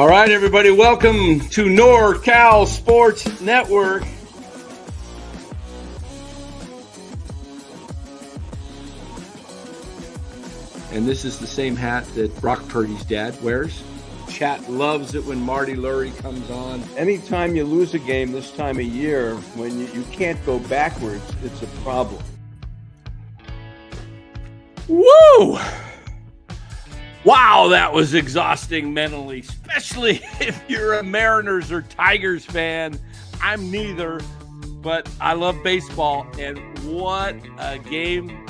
All right, everybody, welcome to NorCal Sports Network. And this is the same hat that Brock Purdy's dad wears. Chat loves it when Marty Lurie comes on. Anytime you lose a game this time of year, when you can't go backwards, it's a problem. Woo! Wow, that was exhausting mentally, especially if you're a Mariners or Tigers fan. I'm neither, but I love baseball, and what a game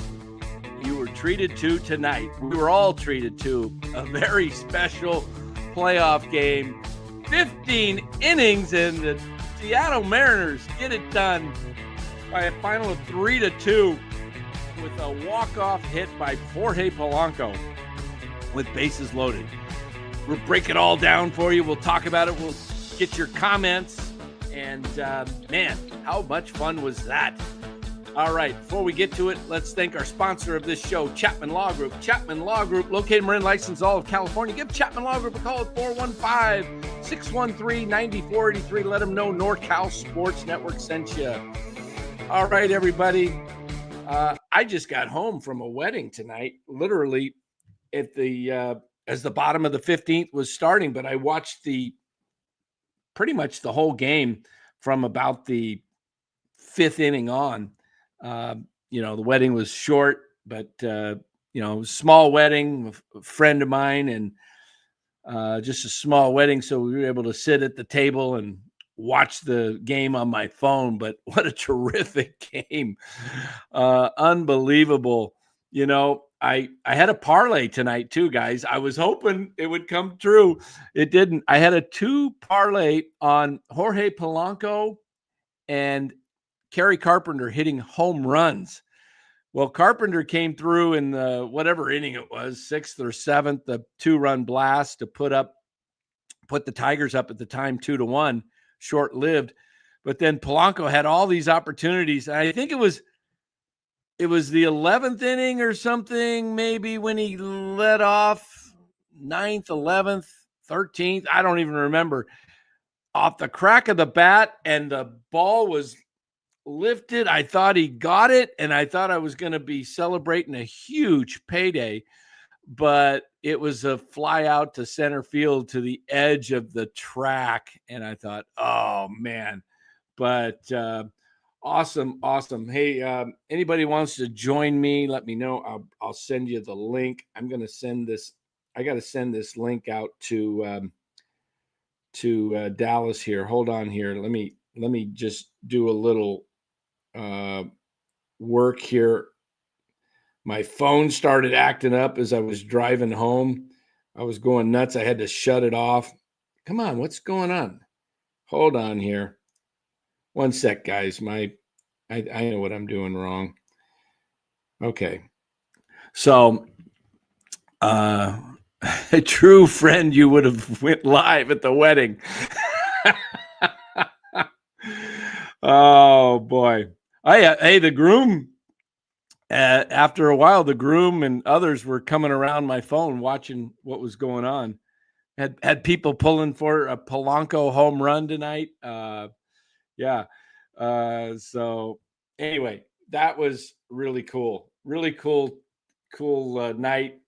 you were treated to tonight. We were all treated to a very special playoff game. 15 innings, and the Seattle Mariners get it done by a final of 3-2 with a walk-off hit by Jorge Polanco with bases loaded. We'll break it all down for you. We'll talk about it. We'll get your comments. And man, how much fun was that? All right, before we get to it, let's thank our sponsor of this show, Chapman Law Group. Chapman Law Group, located in Marin, licensed all of California. Give Chapman Law Group a call at 415-613-9483. Let them know NorCal Sports Network sent you. All right, everybody. I just got home from a wedding tonight, literally at the as the bottom of the 15th was starting, but I watched pretty much the whole game from about the 5th inning on. The wedding was short, but small wedding, a friend of mine, and just a small wedding, so we were able to sit at the table and watch the game on my phone. But what a terrific game. Unbelievable. I had a parlay tonight too, guys. I was hoping it would come true. It didn't. I had a 2 parlay on Jorge Polanco and Kerry Carpenter hitting home runs. Well, Carpenter came through in the whatever inning it was, 6th or 7th, the 2-run blast to put the Tigers up at the time 2-1, short-lived. But then Polanco had all these opportunities. I think it was the 11th inning or something, maybe, when he led off, 9th, 11th, 13th. I don't even remember. Off the crack of the bat, and the ball was lifted. I thought he got it, and I thought I was going to be celebrating a huge payday, but it was a fly out to center field to the edge of the track, and I thought, oh, man. But awesome. Hey, anybody wants to join me, let me know. I'll send you the link. I'm going to send this. I got to send this link out to Dallas here. Hold on here. Let me just do a little work here. My phone started acting up as I was driving home. I was going nuts. I had to shut it off. Come on, what's going on? Hold on here. One sec, guys. I know what I'm doing wrong. Okay. So, a true friend, you would have went live at the wedding. Oh, boy. Hey, the groom, after a while, the groom and others were coming around my phone watching what was going on. Had people pulling for a Polanco home run tonight. Yeah. So anyway, that was really cool. Really cool night.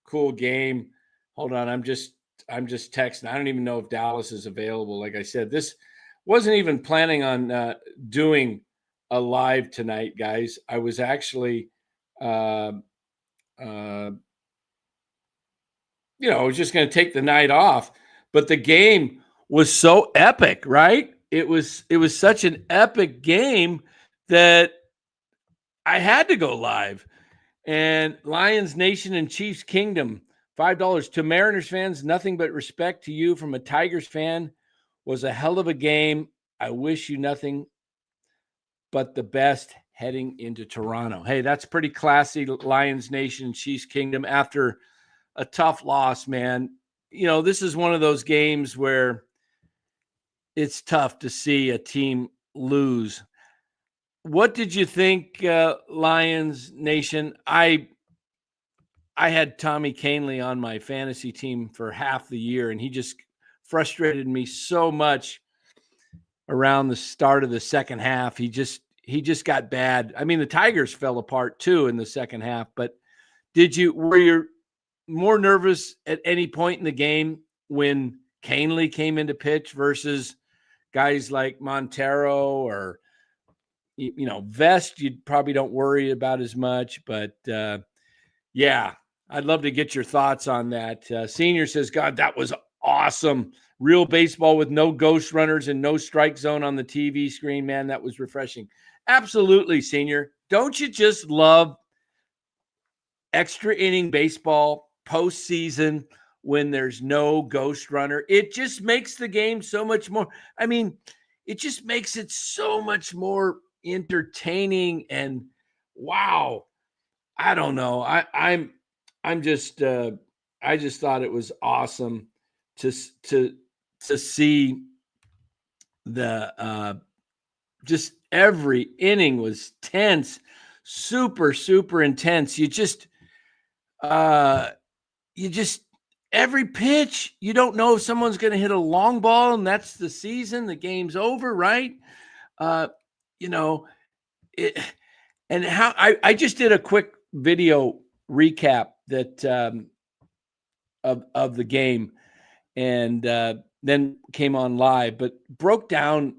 Cool game. Hold on. I'm just texting. I don't even know if Dallas is available. Like I said, this wasn't even planning on doing a live tonight, guys. I was actually, I was just going to take the night off, but the game was so epic, right? It was such an epic game that I had to go live. And Lions Nation and Chiefs Kingdom, $5 to Mariners fans. Nothing but respect to you from a Tigers fan. Was a hell of a game. I wish you nothing but the best heading into Toronto. Hey, that's pretty classy. Lions Nation and Chiefs Kingdom after a tough loss, man. This is one of those games where it's tough to see a team lose. What did you think, Lions Nation? I I had Tommy Canely on my fantasy team for half the year, and he just frustrated me so much around the start of the second half. He just got bad. I mean, the Tigers fell apart too in the second half, but were you more nervous at any point in the game when Canely came into pitch versus guys like Montero or, Vest? You probably don't worry about as much, but yeah, I'd love to get your thoughts on that. Senior says, God, that was awesome. Real baseball with no ghost runners and no strike zone on the TV screen. Man, that was refreshing. Absolutely, Senior. Don't you just love extra inning baseball, postseason, when there's no ghost runner? It just makes the game so much more. I mean, it just makes it so much more entertaining. And wow, I don't know. I'm just I just thought it was awesome to see the just every inning was tense, super intense. You just every pitch, you don't know if someone's going to hit a long ball and that's the season, the game's over, right? You know, it, and how I just did a quick video recap that of the game, and then came on live, but broke down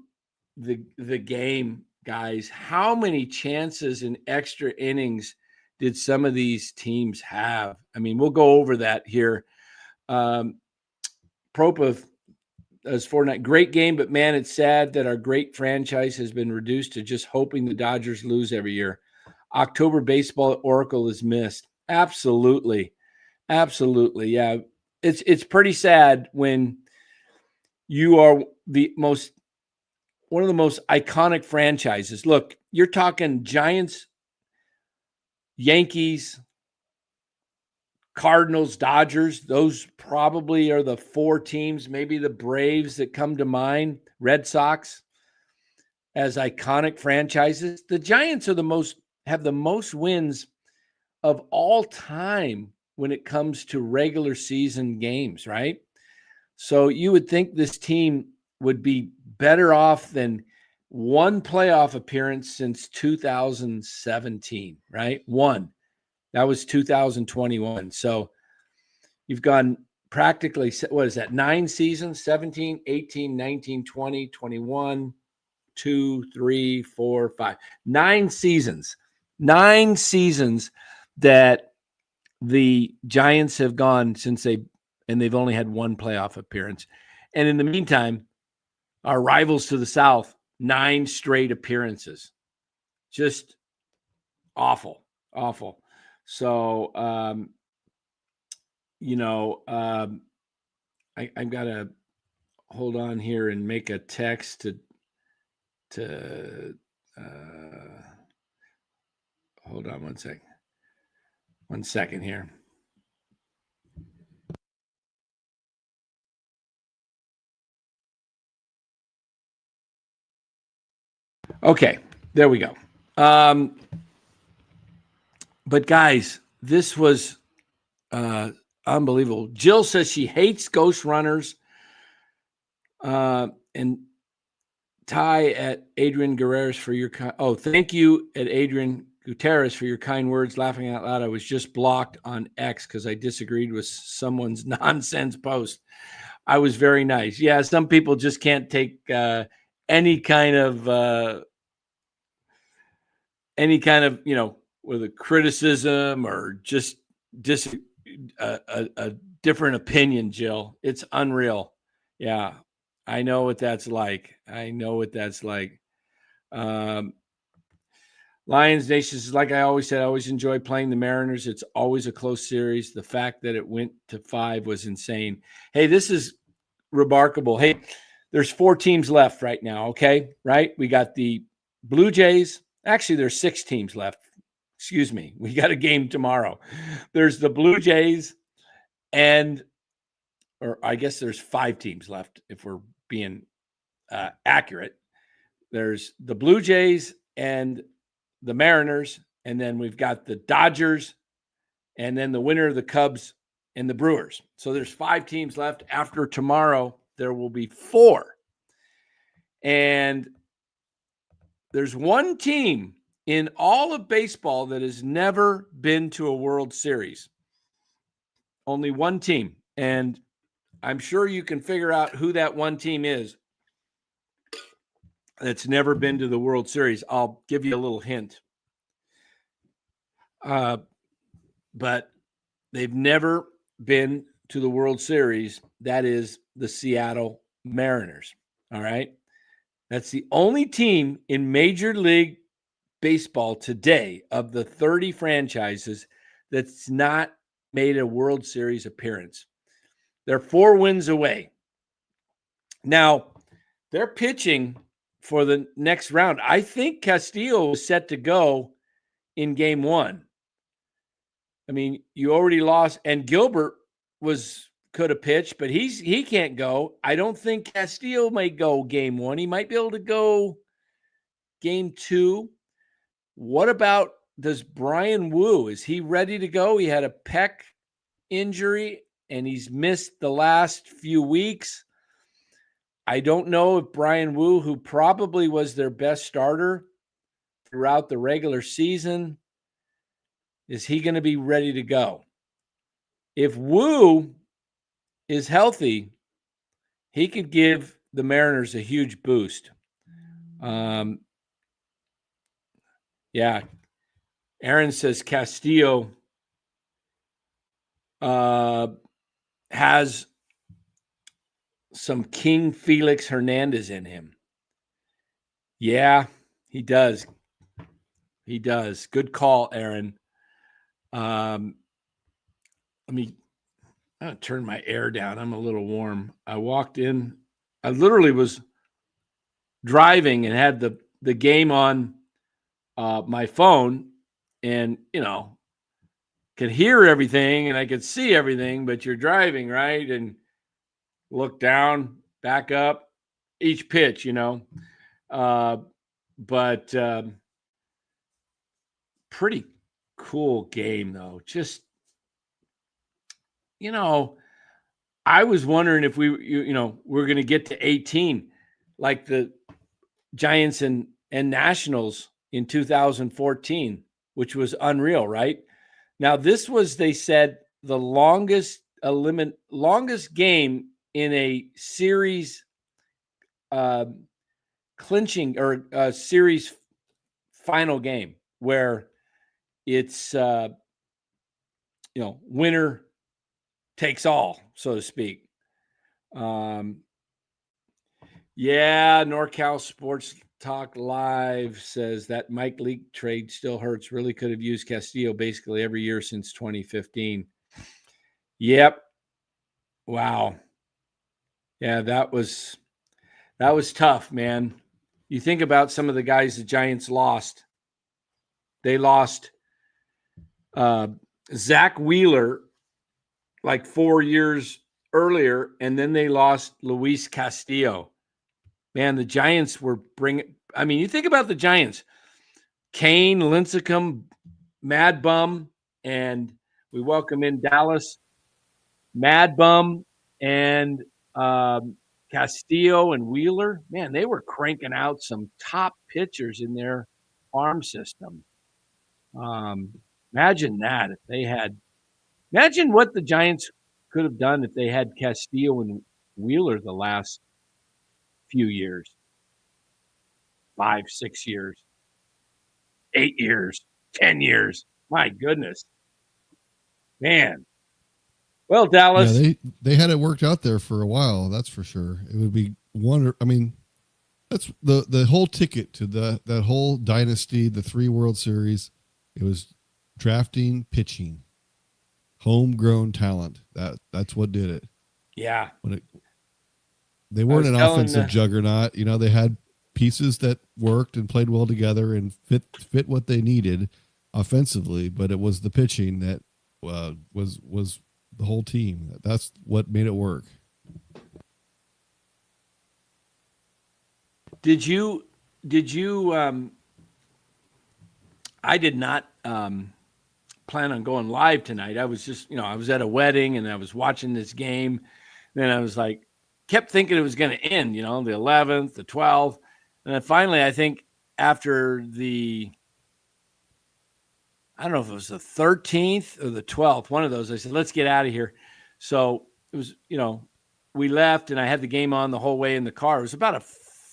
the game, guys. How many chances in extra innings did some of these teams have? I mean, we'll go over that here. Propa as Fortnite, great game, but man, it's sad that our great franchise has been reduced to just hoping the Dodgers lose every year. October baseball at Oracle is missed. Absolutely. Yeah. It's pretty sad when you are one of the most iconic franchises. Look, you're talking Giants, Yankees, Cardinals, Dodgers. Those probably are the four teams, maybe the Braves that come to mind, Red Sox as iconic franchises. The Giants have the most wins of all time when it comes to regular season games, right? So you would think this team would be better off than one playoff appearance since 2017, right? One. That was 2021. So you've gone practically, what is that, 9 seasons? 17, 18, 19, 20, 21, 2, 3, 4, 5. 9 seasons. 9 seasons that the Giants have gone and they've only had one playoff appearance. And in the meantime, our rivals to the south, 9 straight appearances. Just awful. So, I've got to hold on here and make a text to hold on one second here. Okay, there we go. But guys, this was unbelievable. Jill says she hates ghost runners. And Ty at Adrian Gutierrez for your thank you at Adrian Gutierrez for your kind words. Laughing out loud, I was just blocked on X because I disagreed with someone's nonsense post. I was very nice. Yeah, some people just can't take any kind of with a criticism or just a different opinion, Jill. It's unreal. Yeah, I know what that's like. Lions Nation is like I always said, I always enjoy playing the Mariners. It's always a close series. The fact that it went to 5 was insane. Hey, this is remarkable. Hey, there's 4 teams left right now, okay? Right? We got the Blue Jays. Actually, there's 6 teams left. Excuse me. We got a game tomorrow. There's the Blue Jays or I guess there's 5 teams left if we're being accurate. There's the Blue Jays and the Mariners, and then we've got the Dodgers and then the winner of the Cubs and the Brewers. So there's 5 teams left. After tomorrow, there will be 4. And there's one team in all of baseball that has never been to a World Series. Only one team. And I'm sure you can figure out who that one team is that's never been to the World Series. I'll give you a little hint. But they've never been to the World Series. That is the Seattle Mariners. All right. That's the only team in Major League Baseball today of the 30 franchises that's not made a World Series appearance. They're 4 wins away. Now, they're pitching for the next round. I think Castillo is set to go in game 1. I mean, you already lost, and Gilbert could have pitched, but he can't go. I don't think Castillo may go game 1. He might be able to go game 2. What about, does Brian Wu, is he ready to go? He had a pec injury and he's missed the last few weeks. I don't know if Brian Wu, who probably was their best starter throughout the regular season, is he going to be ready to go? If Wu is healthy, he could give the Mariners a huge boost. Yeah. Aaron says Castillo has some King Felix Hernandez in him. Yeah, he does. He does. Good call, Aaron. Let me turn my air down. I'm a little warm. I walked in. I literally was driving and had the game on my phone, and could hear everything and I could see everything, but you're driving, right? And look down, back up, each pitch, but pretty cool game though. Just, I was wondering if we're going to get to 18 like the Giants and Nationals in 2014, which was unreal, right? Now, this was, they said, the longest game in a series clinching or series final game where it's winner takes all, so to speak. Yeah, NorCal Sports Talk Live says that Mike Leake trade still hurts. Really could have used Castillo basically every year since 2015. Yep. Wow. Yeah, that was tough, man. You think about some of the guys the Giants lost. They lost Zach Wheeler like 4 years earlier, and then they lost Luis Castillo. Man, the Giants were you think about the Giants. Kane, Lincecum, Mad Bum, and we welcome in Dallas, Mad Bum, and Castillo and Wheeler. Man, they were cranking out some top pitchers in their farm system. Imagine that if they had. Imagine what the Giants could have done if they had Castillo and Wheeler the last few years. 5, 6 years, 8 years, 10 years. My goodness. Man. Well, Dallas. Yeah, they had it worked out there for a while, that's for sure. It would be that's the whole ticket to that whole dynasty, the 3 World Series. It was drafting, pitching, homegrown talent. That's what did it. Yeah. They weren't an offensive juggernaut. They had pieces that worked and played well together and fit what they needed offensively, but it was the pitching that was the whole team. That's what made it work. Did you I did not plan on going live tonight. I was just, I was at a wedding and I was watching this game. Then I was like, kept thinking it was going to end, the 11th, the 12th. And then finally, I think after I don't know if it was the 13th or the 12th, one of those, I said, let's get out of here. So it was, we left and I had the game on the whole way in the car. It was about a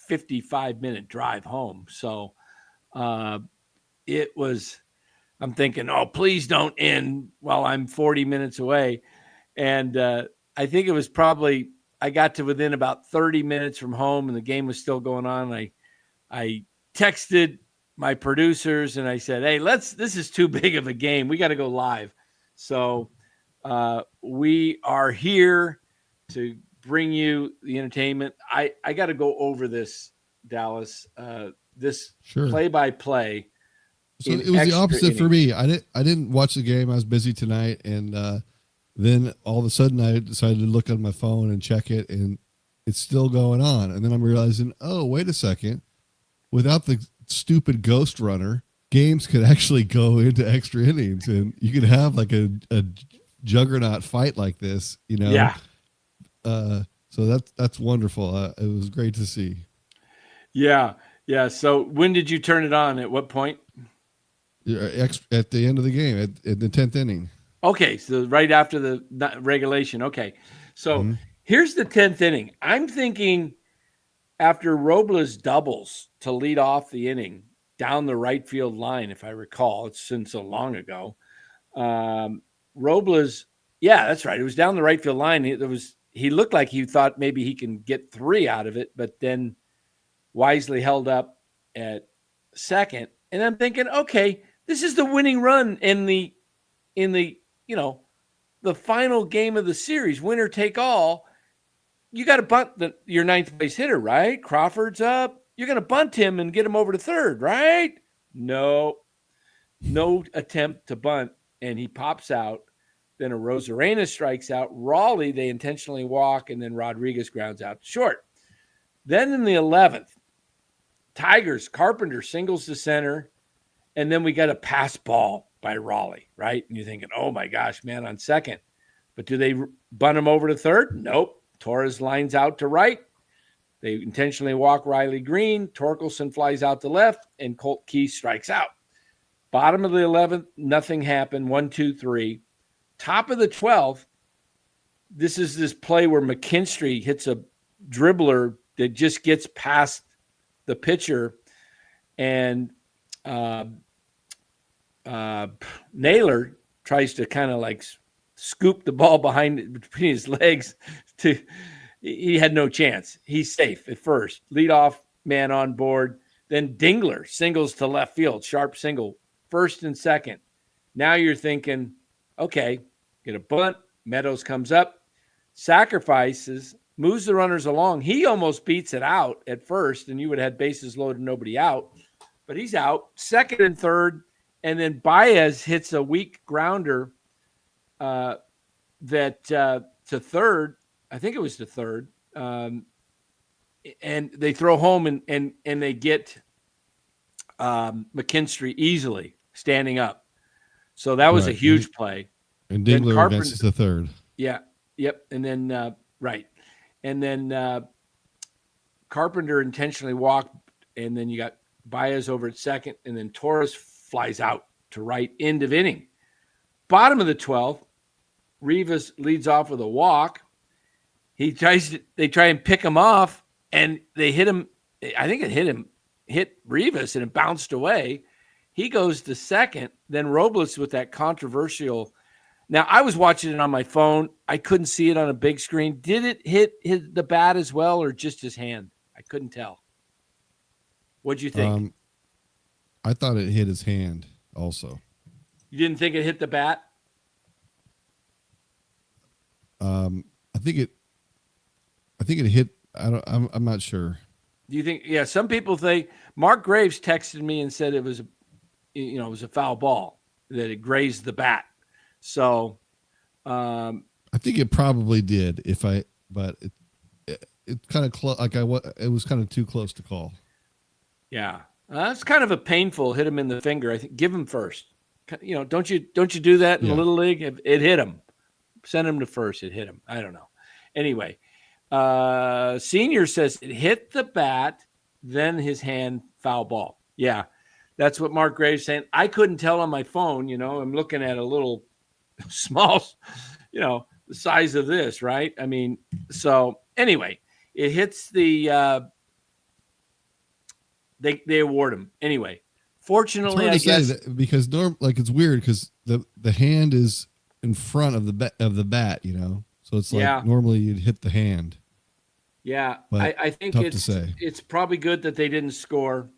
55-minute drive home. So it was, I'm thinking, oh, please don't end while I'm 40 minutes away. And I think it was probably, I got to within about 30 minutes from home and the game was still going on. I texted my producers and I said, hey, this is too big of a game. We got to go live. So we are here to bring you the entertainment. I got to go over this, Dallas, this play-by-play. So it was the opposite for me. I didn't watch the game. I was busy tonight. And then all of a sudden I decided to look on my phone and check it, and it's still going on. And then I'm realizing, oh, wait a second. Without the stupid ghost runner, games could actually go into extra innings, and you could have like a juggernaut fight like this, Yeah. So that's wonderful. It was great to see. Yeah. Yeah. So when did you turn it on? At what point? At the end of the game, at the 10th inning. Okay. So right after the regulation. Okay. So here's the 10th inning. I'm thinking after Robles doubles to lead off the inning down the right field line, if I recall, it's been so long ago. Robles, yeah, that's right. It was down the right field line. He looked like he thought maybe he can get 3 out of it, but then wisely held up at second. And I'm thinking, okay, this is the winning run in the the final game of the series, winner take all. You got to bunt your 9th place hitter, right? Crawford's up. You're going to bunt him and get him over to third, right? No attempt to bunt, and he pops out. Then a Rosarena strikes out. Raleigh, they intentionally walk, and then Rodriguez grounds out short. Then in the 11th, Tigers, Carpenter singles to center, and then we got a pass ball by Raleigh, right? And you're thinking, oh my gosh, man, on second. But do they bunt him over to third? Nope. Torres lines out to right. They intentionally walk Riley Green. Torkelson flies out to left, and Colt Key strikes out. Bottom of the 11th, nothing happened. 1, 2, 3. Top of the 12th, this is this play where McKinstry hits a dribbler that just gets past the pitcher, and Naylor tries to kind of like scoop the ball between his legs. He had no chance. He's safe at first. Leadoff man on board. Then Dingler singles to left field, sharp single, first and second. Now you're thinking, okay, get a bunt. Meadows comes up, sacrifices, moves the runners along. He almost beats it out at first, and you would have had bases loaded, nobody out. But he's out, second and third, and then Baez hits a weak grounder to third. I think it was to third. And they throw home and they get McKinstry easily standing up. So that was a huge play. And Dingler advances to third. Yeah. Yep. And then, right. And then Carpenter intentionally walked, and then you got Baez over at second, and then Torres flies out to right, end of inning. Bottom of the 12th, Rivas leads off with a walk. They try and pick him off, and they hit him. I think hit Rivas, and it bounced away. He goes to second. Then Robles with that controversial. Now, I was watching it on my phone. I couldn't see it on a big screen. Did it hit the bat as well, or just his hand? I couldn't tell. What'd you think? I thought it hit his hand also. You didn't think it hit the bat? I think it hit. I'm not sure. Do you think? Yeah, some people think. Mark Graves texted me and said it was a foul ball, that it grazed the bat. So, I think it probably did. But it's kind of close. It was kind of too close to call. Yeah, that's kind of a painful hit him in the finger. I think give him first. don't you do that in the Yeah. Little League? It hit him. Send him to first. It hit him. I don't know. Anyway, Senior says it hit the bat, then his hand, foul ball. Yeah, that's what Mark Graves saying. I couldn't tell on my phone. I'm looking at a little small, the size of this, right? I mean, so anyway, it hits the. They award him anyway. Fortunately, I guess because it's weird because the hand is in front of the bat, so it's like normally you'd hit the hand. Yeah, but I think tough to say. It's probably good that they didn't score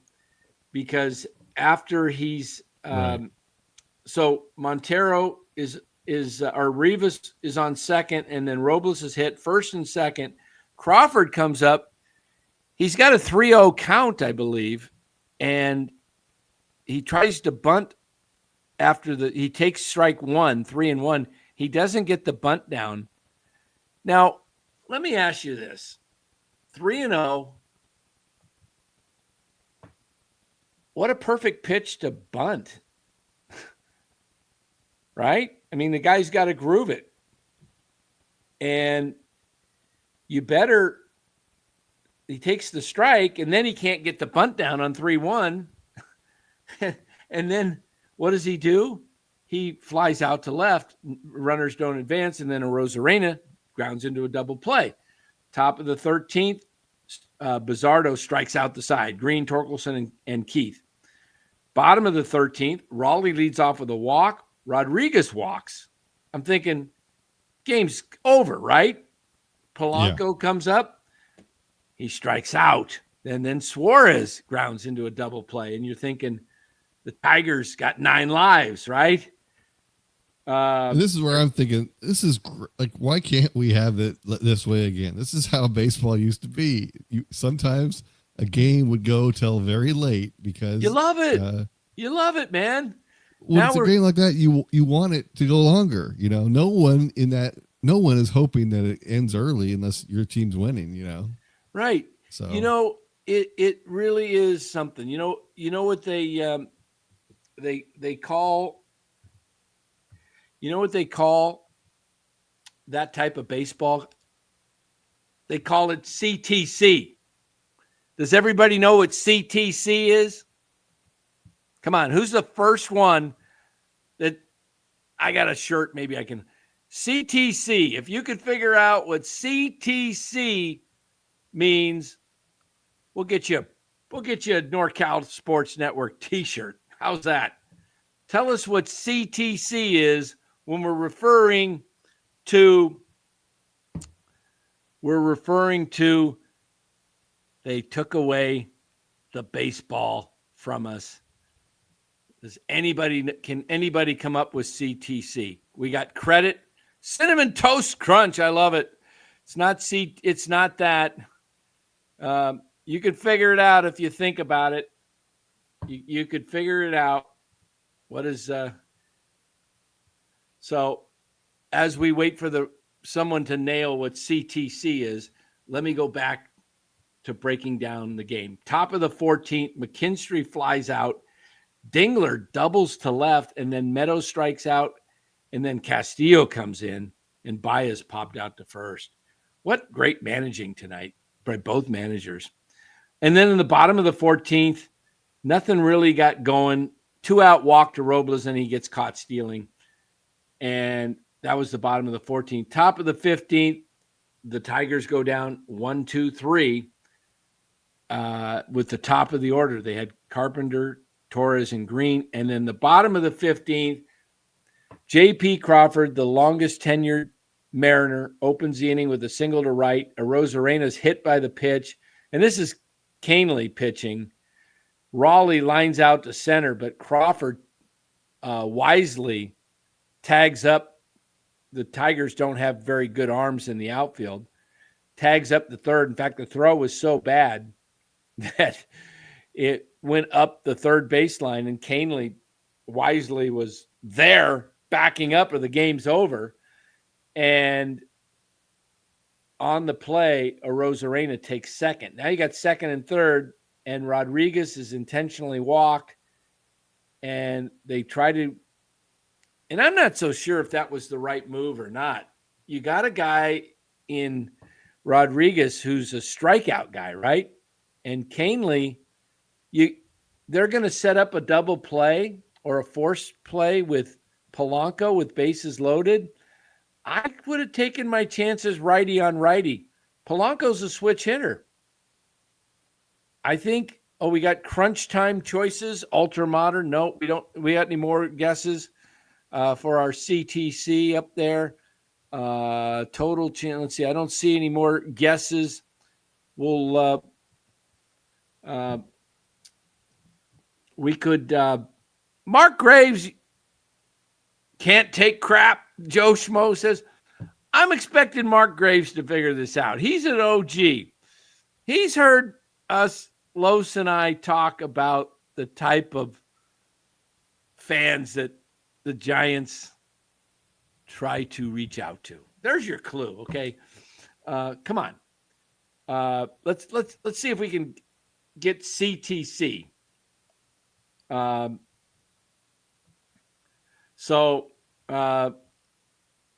because after he's Right. So Montero is or Rivas is on second, and then Robles is hit first and second. Crawford comes up. He's got a 3-0 count, I believe, and he tries to bunt after he takes strike one, 3-1. He doesn't get the bunt down. Now, let me ask you this. 3-0. What a perfect pitch to bunt. Right? I mean, the guy's got to groove it. And he takes the strike, and then he can't get the bunt down on 3-1. And then what does he do? He flies out to left. Runners don't advance, and then Arozarena grounds into a double play. Top of the 13th, Bizzardo strikes out the side. Green, Torkelson, and Keith. Bottom of the 13th, Raleigh leads off with a walk. Rodriguez walks. I'm thinking, game's over, right? Polanco comes up. He strikes out. And then Suarez grounds into a double play. And you're thinking, the Tigers got 9 lives, right? And this is where I'm thinking, this is like, why can't we have it this way again? This is how baseball used to be. Sometimes a game would go till very late because you love it. You love it, man. When it's a game like that, you want it to go longer. No one is hoping that it ends early unless your team's winning. Right. So it really is something. You know what they call. You know what they call that type of baseball? They call it CTC. Does everybody know what CTC is? Come on, who's the first one that I got a shirt? Maybe I can. CTC. If you could figure out what CTC means, we'll get you a NorCal Sports Network T-shirt. How's that? Tell us what CTC is when we're referring to they took away the baseball from us. Can anybody come up with CTC? We got credit. Cinnamon Toast Crunch. I love it. It's not that. You could figure it out if you think about it. You could figure it out. What is so as we wait for someone to nail what CTC is, let me go back to breaking down the game. Top of the 14th, McKinstry flies out. Dingler doubles to left, and then Meadows strikes out, and then Castillo comes in, and Baez popped out to first. What great managing tonight by both managers. And then in the bottom of the 14th, nothing really got going. 2-out walk to Robles, and he gets caught stealing. And that was the bottom of the 14th. Top of the 15th, the Tigers go down 1-2-3 with the top of the order. They had Carpenter, Torres, and Green. And then the bottom of the 15th, J.P. Crawford, the longest tenured Mariner, opens the inning with a single to right. Arozarena's hit by the pitch. And this is Canely pitching. Raleigh lines out to center, but Crawford wisely tags up. The Tigers don't have very good arms in the outfield. Tags up the third. In fact, the throw was so bad that it went up the third baseline, and Canely wisely was there backing up or the game's over. And on the play, Arozarena takes second. Now you got second and third, and Rodriguez is intentionally walked, and they try to And I'm not so sure if that was the right move or not. You got a guy in Rodriguez who's a strikeout guy, right? And Canely, they're going to set up a double play or a forced play with Polanco with bases loaded. I would have taken my chances righty on righty. Polanco's a switch hitter. I think, we got crunch time choices, ultra modern. No, we don't. We got any more guesses for our CTC up there? Total chance. Let's see. I don't see any more guesses. We'll, we could, Mark Graves can't take crap. Joe Schmo says, I'm expecting Mark Graves to figure this out. He's an OG. He's heard us, Los and I, talk about the type of fans that the Giants try to reach out to. There's your clue. Okay. Come on. Let's see if we can get CTC.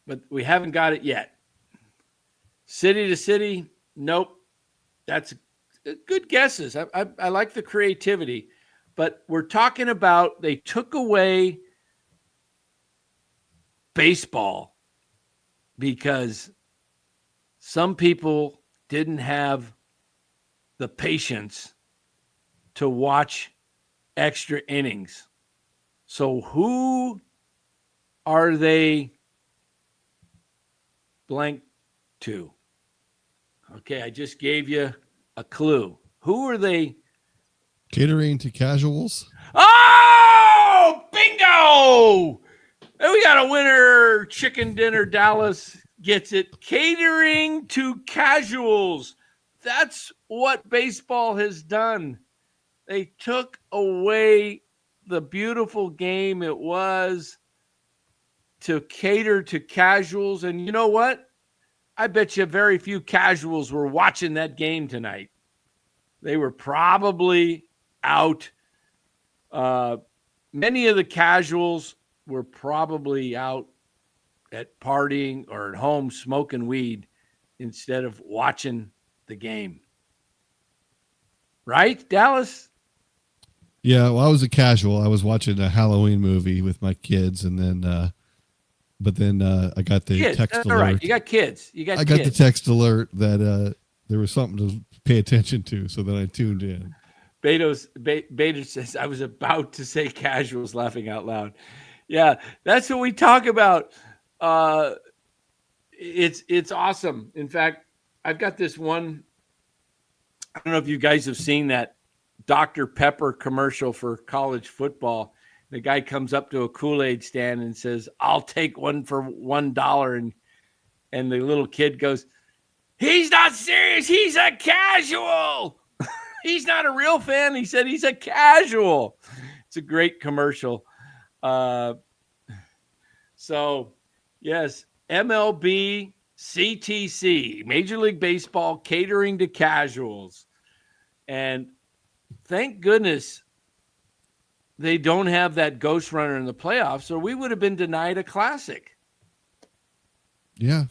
But we haven't got it yet. City to city, nope. That's good guesses. I like the creativity, but we're talking about they took away baseball because some people didn't have the patience to watch extra innings. So who are they blank to? Okay, I just gave you a clue. Who are they? Catering to casuals. Oh, bingo! And we got a winner. Chicken dinner. Dallas gets it. Catering to casuals. That's what baseball has done. They took away the beautiful game it was to cater to casuals. And you know what? I bet you very few casuals were watching that game tonight. They were probably out. Many of the casuals were probably out at partying or at home smoking weed instead of watching the game. Right, Dallas? Yeah, well, I was a casual. I was watching a Halloween movie with my kids, and then but then I got the kids. text That's alert. all right. You got kids. I got the text alert that there was something to pay attention to, so then I tuned in. Beta says, I was about to say casuals, laughing out loud. Yeah, that's what we talk about. It's awesome. In fact, I've got this one. I don't know if you guys have seen that Dr. Pepper commercial for college football. The guy comes up to a Kool-Aid stand and says, I'll take one for $1. And the little kid goes, he's not serious. He's a casual. He's not a real fan. He said he's a casual. It's a great commercial. So, yes, MLB, CTC, Major League Baseball, catering to casuals. And thank goodness they don't have that ghost runner in the playoffs, or we would have been denied a classic. Yeah.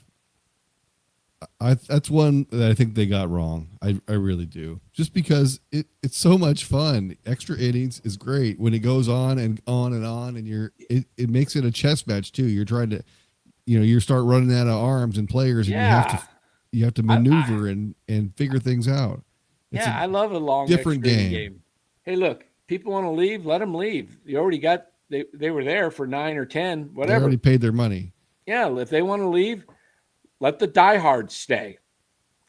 That's one that I think they got wrong. I really do. Just because it's so much fun. Extra innings is great when it goes on and on and on, and it makes it a chess match too. You're trying to, you start running out of arms and players, and you have to maneuver and figure things out. It's I love a long different extra game. Hey, look, people want to leave, let them leave. You already got they were there for 9 or 10, whatever. They already paid their money. Yeah, if they want to leave, let the diehards stay,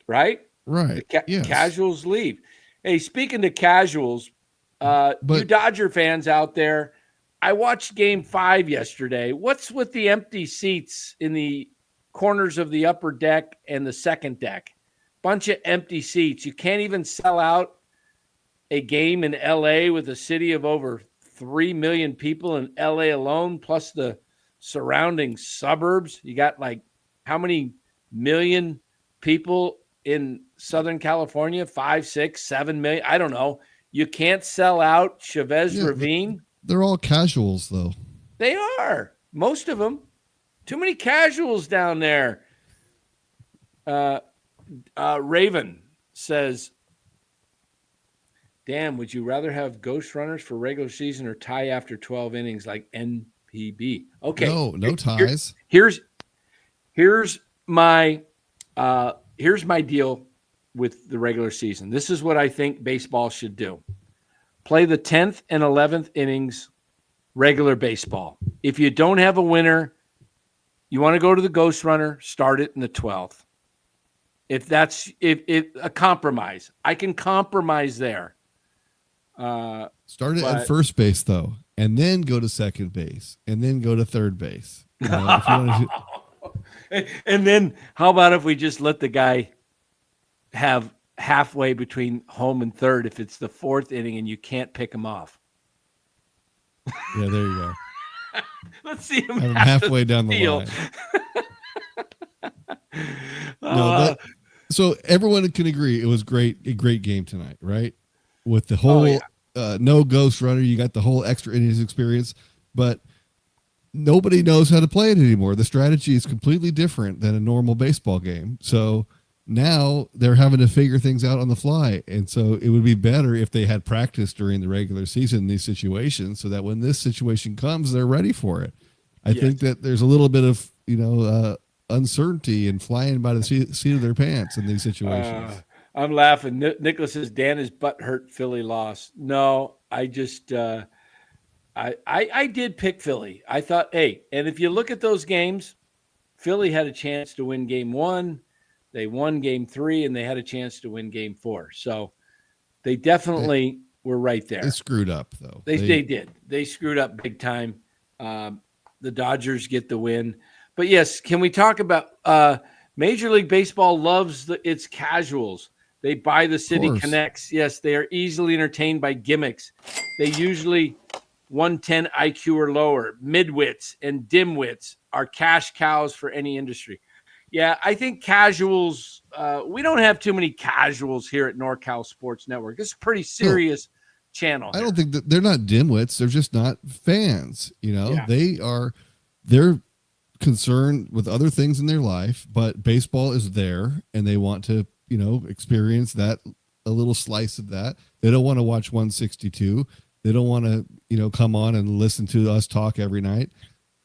right? Right. Yes. Casuals leave. Hey, speaking to casuals, you Dodger fans out there, I watched Game 5 yesterday. What's with the empty seats in the corners of the upper deck and the second deck? Bunch of empty seats. You can't even sell out a game in L.A. with a city of over 3 million people in L.A. alone, plus the surrounding suburbs. You got like how many million people in Southern California? 5, 6, 7 million. I don't know. You can't sell out Chavez Ravine. They're all casuals, though. They are. Most of them. Too many casuals down there. Raven says, Dan, would you rather have ghost runners for regular season or tie after 12 innings like NPB? Okay. No ties. Here's my deal with the regular season. This is what I think baseball should do. Play the 10th and 11th innings regular baseball. If you don't have a winner, you want to go to the ghost runner, start it in the 12th. If a compromise, I can compromise there. Start it at first base though, and then go to second base, and then go to third base. You know, if you want to and then how about if we just let the guy have halfway between home and third if it's the 4th inning and you can't pick him off? Yeah, there you go. Let's see him, halfway down the line. So everyone can agree it was a great game tonight, right? With the whole no ghost runner, you got the whole extra innings experience, but nobody knows how to play it anymore. The strategy is completely different than a normal baseball game. So now they're having to figure things out on the fly. And so it would be better if they had practice during the regular season in these situations so that when this situation comes, they're ready for it. I think that there's a little bit of, uncertainty and flying by the seat of their pants in these situations. I'm laughing. Nicholas says Dan is butthurt Philly lost. No, I just I did pick Philly. I thought, hey, and if you look at those games, Philly had a chance to win game 1. They won game 3, and they had a chance to win game 4. So they definitely were right there. They screwed up, though. They did. They screwed up big time. The Dodgers get the win. But, yes, can we talk about Major League Baseball loves its casuals. They buy the city connects. Yes, they are easily entertained by gimmicks. They usually 110 IQ or lower. Midwits and dimwits are cash cows for any industry. Yeah, I think casuals, we don't have too many casuals here at NorCal Sports Network. This is a pretty serious channel. I don't think that they're not dimwits. They're just not fans. Yeah. They're concerned with other things in their life, but baseball is there and they want to, experience that, a little slice of that. They don't want to watch 162. They don't want to, come on and listen to us talk every night.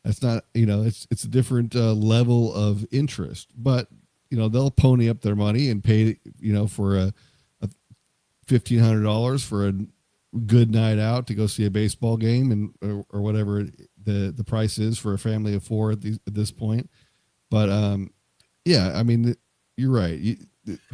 That's not, it's a different level of interest, but, they'll pony up their money and pay, for a $1,500 for a good night out to go see a baseball game and, or whatever the price is for a family of 4 at this point. But, you're right.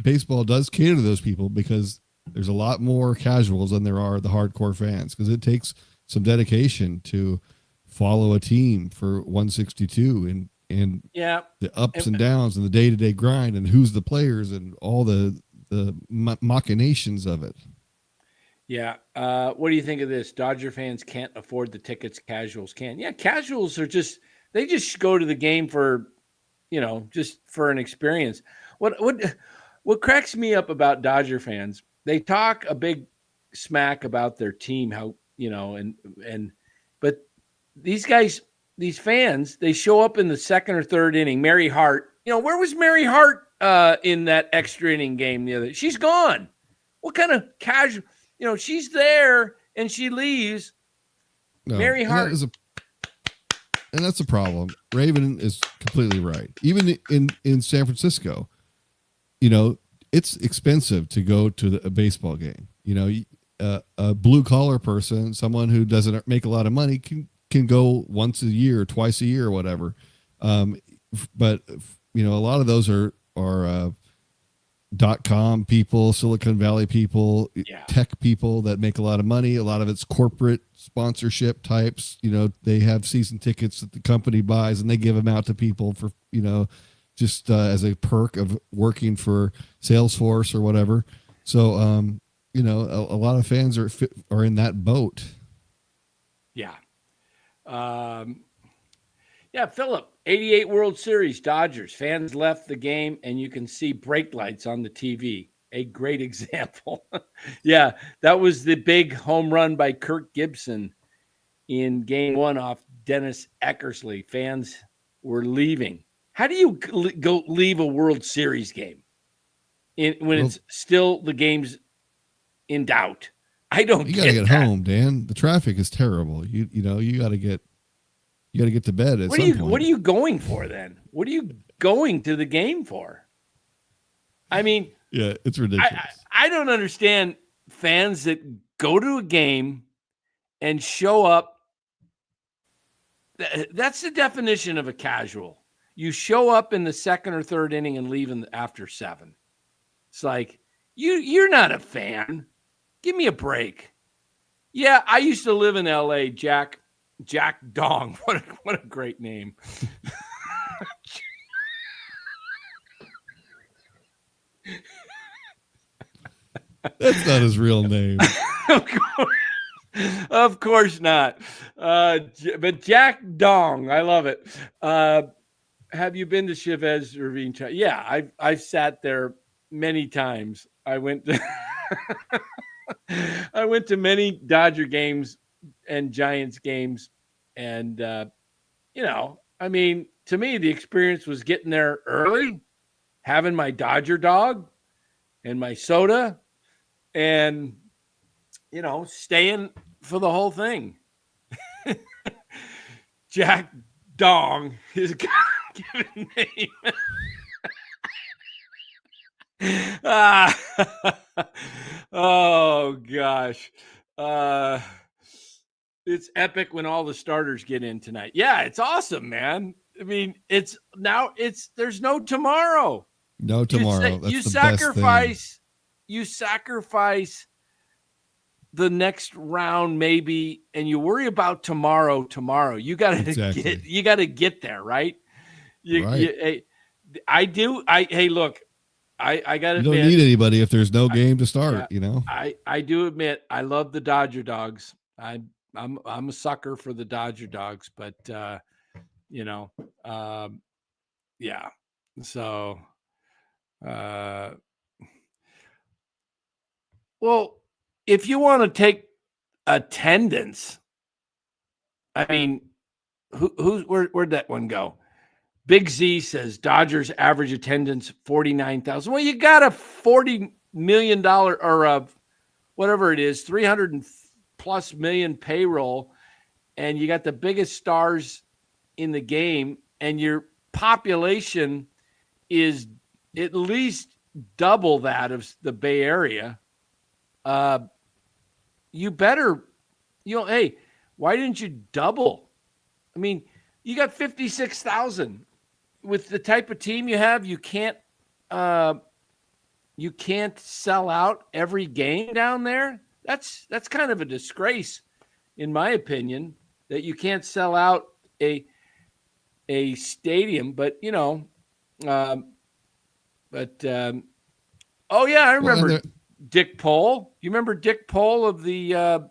Baseball does cater to those people because there's a lot more casuals than there are the hardcore fans, because it takes some dedication to follow a team for 162 and the ups and downs and the day-to-day grind and who's the players and all the machinations of it. Yeah. What do you think of this? Dodger fans can't afford the tickets. Casuals can. Yeah. Casuals are they just go to the game for, just for an experience. What cracks me up about Dodger fans, they talk a big smack about their team, how, but these guys, these fans, they show up in the 2nd or 3rd inning. Mary Hart, where was Mary Hart in that extra inning game the other? She's gone. What kind of casual, she's there and she leaves. No, Mary Hart. And that's a problem. Raven is completely right. Even in San Francisco, it's expensive to go to a baseball game. A blue collar person, someone who doesn't make a lot of money can go once a year, twice a year, or whatever. But a lot of those are .com people, Silicon Valley people, tech people that make a lot of money. A lot of it's corporate sponsorship types. They have season tickets that the company buys and they give them out to people for, just as a perk of working for Salesforce or whatever. So, a lot of fans are in that boat. Yeah. Philip, 88 World Series, Dodgers. Fans left the game, and you can see brake lights on the TV. A great example. That was the big home run by Kirk Gibson in game 1 off Dennis Eckersley. Fans were leaving. How do you go leave a World Series game when it's still the game's in doubt? I don't. You got to get home, Dan. The traffic is terrible. You got to get to bed at some point. What are you going for then? What are you going to the game for? I mean, yeah, it's ridiculous. I don't understand fans that go to a game and show up. That's the definition of a casual. You show up in the second or third inning and leave after 7. It's like, you're not a fan. Give me a break. Yeah, I used to live in L.A., Jack Dong. What a great name. That's not his real name. Of course not. But Jack Dong, I love it. Have you been to Chavez Ravine? Yeah, I've sat there many times. I went to many Dodger games and Giants games, and I mean, to me, the experience was getting there early, having my Dodger dog and my soda, and staying for the whole thing. Jack Dong is given name. Oh gosh. It's epic when all the starters get in tonight. Yeah, it's awesome, man. I mean, there's no tomorrow. No tomorrow. You sacrifice the next round maybe, and you worry about tomorrow. You gotta get there, right? I do. Hey, look, I gotta admit, you don't need anybody if there's no game to start. I do admit I love the Dodger dogs. I'm a sucker for the Dodger dogs, but yeah. So well, if you want to take attendance, I mean, where'd that one go? Big Z says Dodgers average attendance 49,000. Well, you got a $40 million or whatever it is, 300+ million payroll, and you got the biggest stars in the game, and your population is at least double that of the Bay Area. You better, hey, why didn't you double? I mean, you got 56,000 with the type of team you have. You can't sell out every game down there. That's kind of a disgrace, in my opinion, that you can't sell out a stadium. But oh yeah, I remember Dick Pole. You remember Dick Pole of the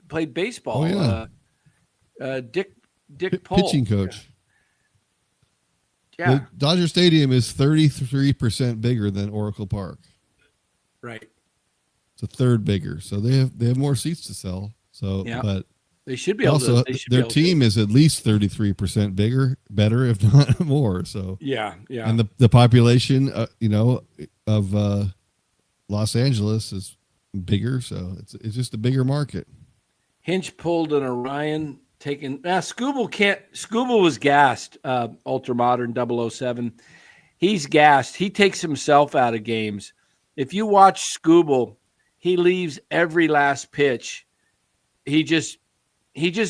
played baseball? Oh, yeah. Dick Pole, pitching coach. Yeah. The Dodger Stadium is 33% bigger than Oracle Park. Right. It's a third bigger, so they have more seats to sell. So, yeah. But they should be able also, to. Their team is at least 33% better, if not more. So yeah. And the population, of Los Angeles is bigger, so it's just a bigger market. Hinch pulled an Orion. Skubal was gassed. Ultramodern 007. He's gassed. He takes himself out of games. If you watch Skubal, he leaves every last pitch. He just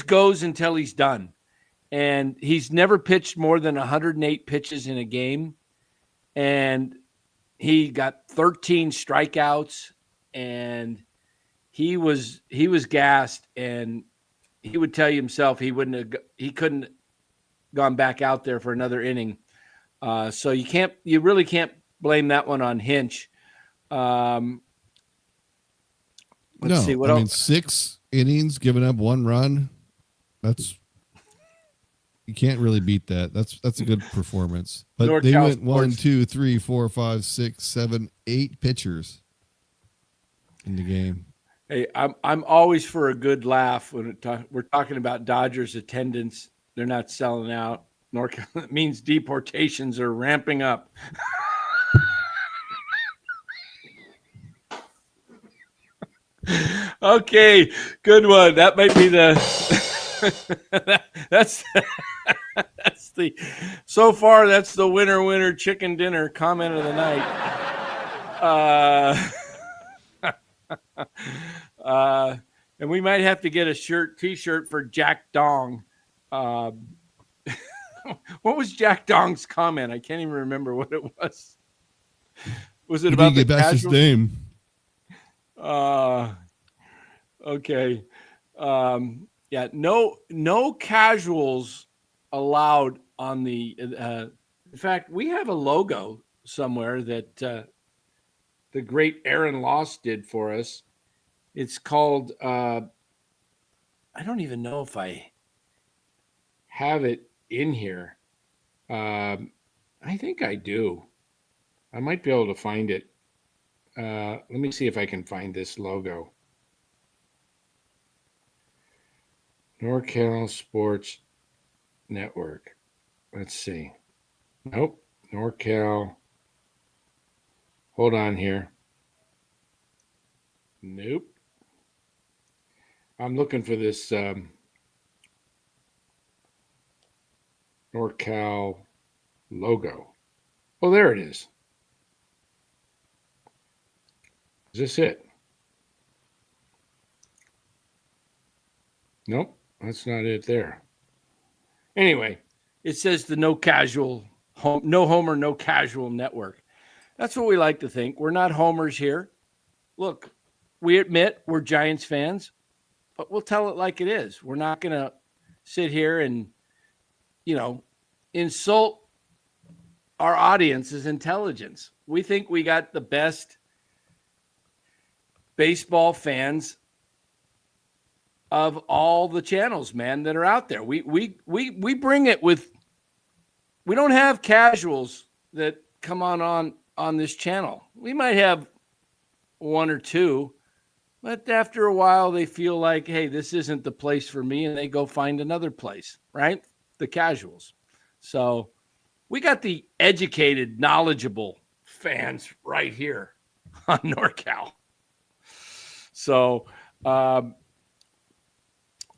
goes until he's done. And he's never pitched more than 108 pitches in a game. And he got 13 strikeouts, and he was gassed, and he would tell you himself he couldn't gone back out there for another inning. So you really can't blame that one on Hinch. Let's see what else. I mean, 6 innings, giving up 1 run. You can't really beat that. That's a good performance. But North they Cal went Sports. 1, 2, 3, 4, 5, 6, 7, 8 pitchers in the game. Hey, I'm always for a good laugh when we're talking about Dodgers attendance. They're not selling out. North Carolina means deportations are ramping up. Okay, good one. That might be the that's that's the so far that's the winner chicken dinner comment of the night. And we might have to get a t-shirt for Jack Dong. What was Jack Dong's comment? I can't even remember what it was. Was it He about didn't the get back his casuals? name. Okay. Yeah, no casuals allowed on the in fact, we have a logo somewhere that the great Aaron Loss did for us. It's called I don't even know if I have it in here. I think I do. I might be able to find it. Let me see if I can find this logo. NorCal Sports Network. Let's see. Nope. NorCal. Hold on here. Nope. I'm looking for this NorCal logo. Oh, there it is. Is this it? Nope, that's not it there. Anyway, it says the no homer, no casual network. That's what we like to think. We're not homers here. Look, we admit we're Giants fans, but we'll tell it like it is. We're not going to sit here and, insult our audience's intelligence. We think we got the best baseball fans of all the channels, man, that are out there. We bring it with. We don't have casuals that come on this channel. We might have one or two, but after a while they feel like, hey, this isn't the place for me, and they go find another place, right? The casuals. So we got the educated, knowledgeable fans right here on NorCal. So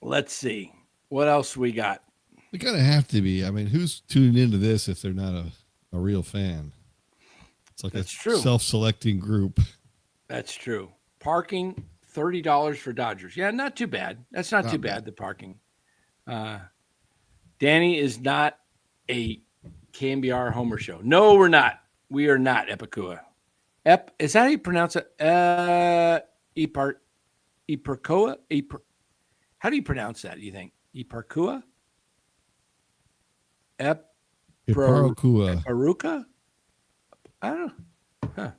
let's see. What else we got? They kind of have to be. I mean, who's tuning into this if they're not a real fan? It's like That's a true. Self-selecting group. That's true. Parking, $30 for Dodgers. Yeah, not too bad. That's not too bad, the parking. Danny is not a KMBR Homer show. No, we're not. We are not Epicua. Is that how you pronounce it? Eparcoa? How do you pronounce that, you think? Eparcoa? Eparokua. I don't know.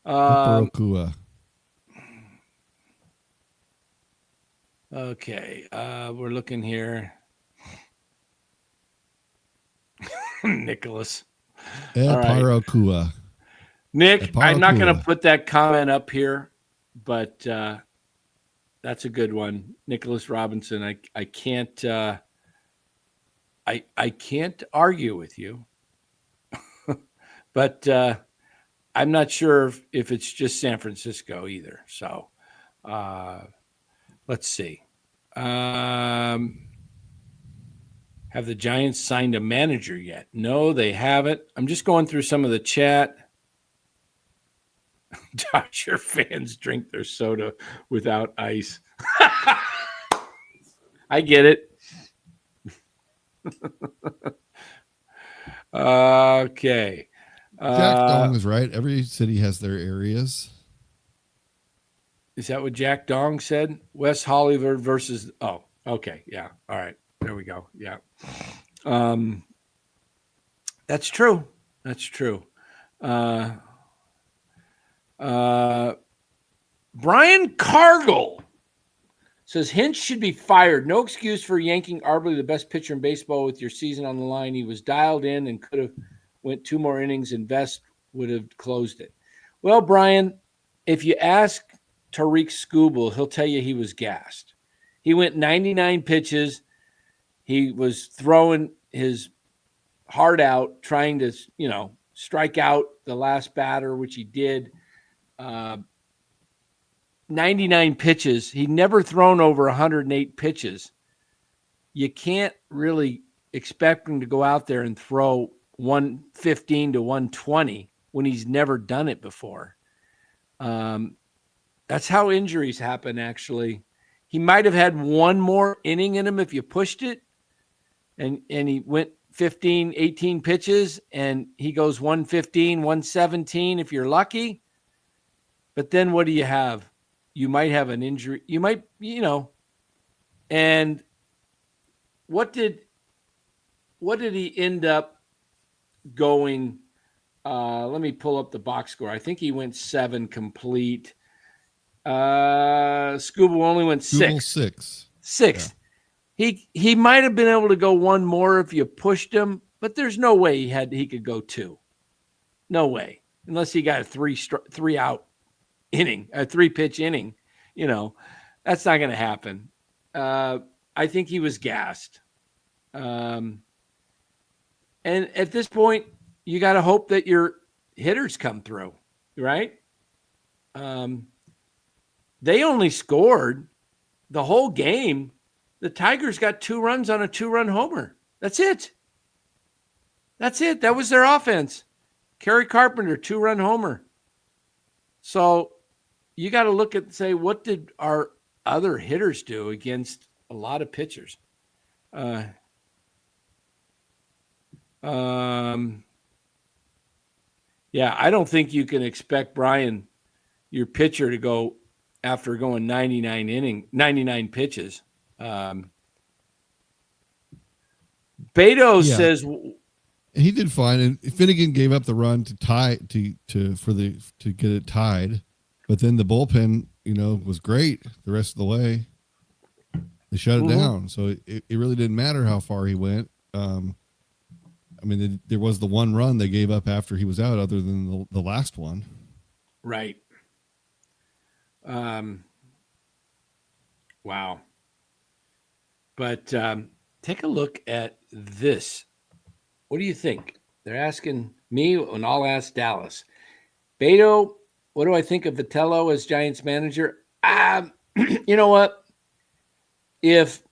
Eparokua. Okay. We're looking here. Nicholas. Eparokua. Right. Nick, I'm not going to put that comment up here, but that's a good one. Nicholas Robinson. I can't I can't argue with you. But I'm not sure if it's just San Francisco either. So let's see. Have the Giants signed a manager yet? No, they haven't. I'm just going through some of the chat. Dodger fans drink their soda without ice. I get it. Okay. Jack Dong is right. Every city has their areas. Is that what Jack Dong said? West Hollywood versus. Oh, okay. Yeah. All right. There we go. Yeah. That's true. That's true. Brian Cargill says Hinch should be fired. No excuse for yanking arguably the best pitcher in baseball with your season on the line. He was dialed in and could have went 2 more innings, and Vest would have closed it. Well, Brian, if you ask Tarik Skubal, he'll tell you he was gassed. He went 99 pitches. He was throwing his heart out, trying to, strike out the last batter, which he did. 99 pitches. He'd never thrown over 108 pitches. You can't really expect him to go out there and throw 115 to 120 when he's never done it before. That's how injuries happen, actually. He might have had one more inning in him if you pushed it, and he went 15, 18 pitches, and he goes 115, 117 if you're lucky. But then what do you have? You might have an injury. You might, and what did he end up going? Let me pull up the box score. I think he went 7 complete. Skubal only went 6. 6. Yeah. He might have been able to go one more if you pushed him, but there's no way he could go 2. No way, unless he got a 3 out inning, a 3-pitch inning. That's not going to happen. I think he was gassed. And at this point, you got to hope that your hitters come through, right? They only scored the whole game. The Tigers got 2 runs on a 2-run homer. That's it. That was their offense. Kerry Carpenter, 2-run homer. So you got to look at, say, what did our other hitters do against a lot of pitchers? Yeah, I don't think you can expect, Brian, your pitcher to go after going 99 pitches. Beto says he did fine, and Finnegan gave up the run to tie to get it tied, but then the bullpen, was great the rest of the way. They shut it down, so it really didn't matter how far he went. There was the one run they gave up after he was out, other than the last one. Right. Wow. But take a look at this. What do you think? They're asking me, and I'll ask Dallas. Beto, what do I think of Vitello as Giants manager? You know what? If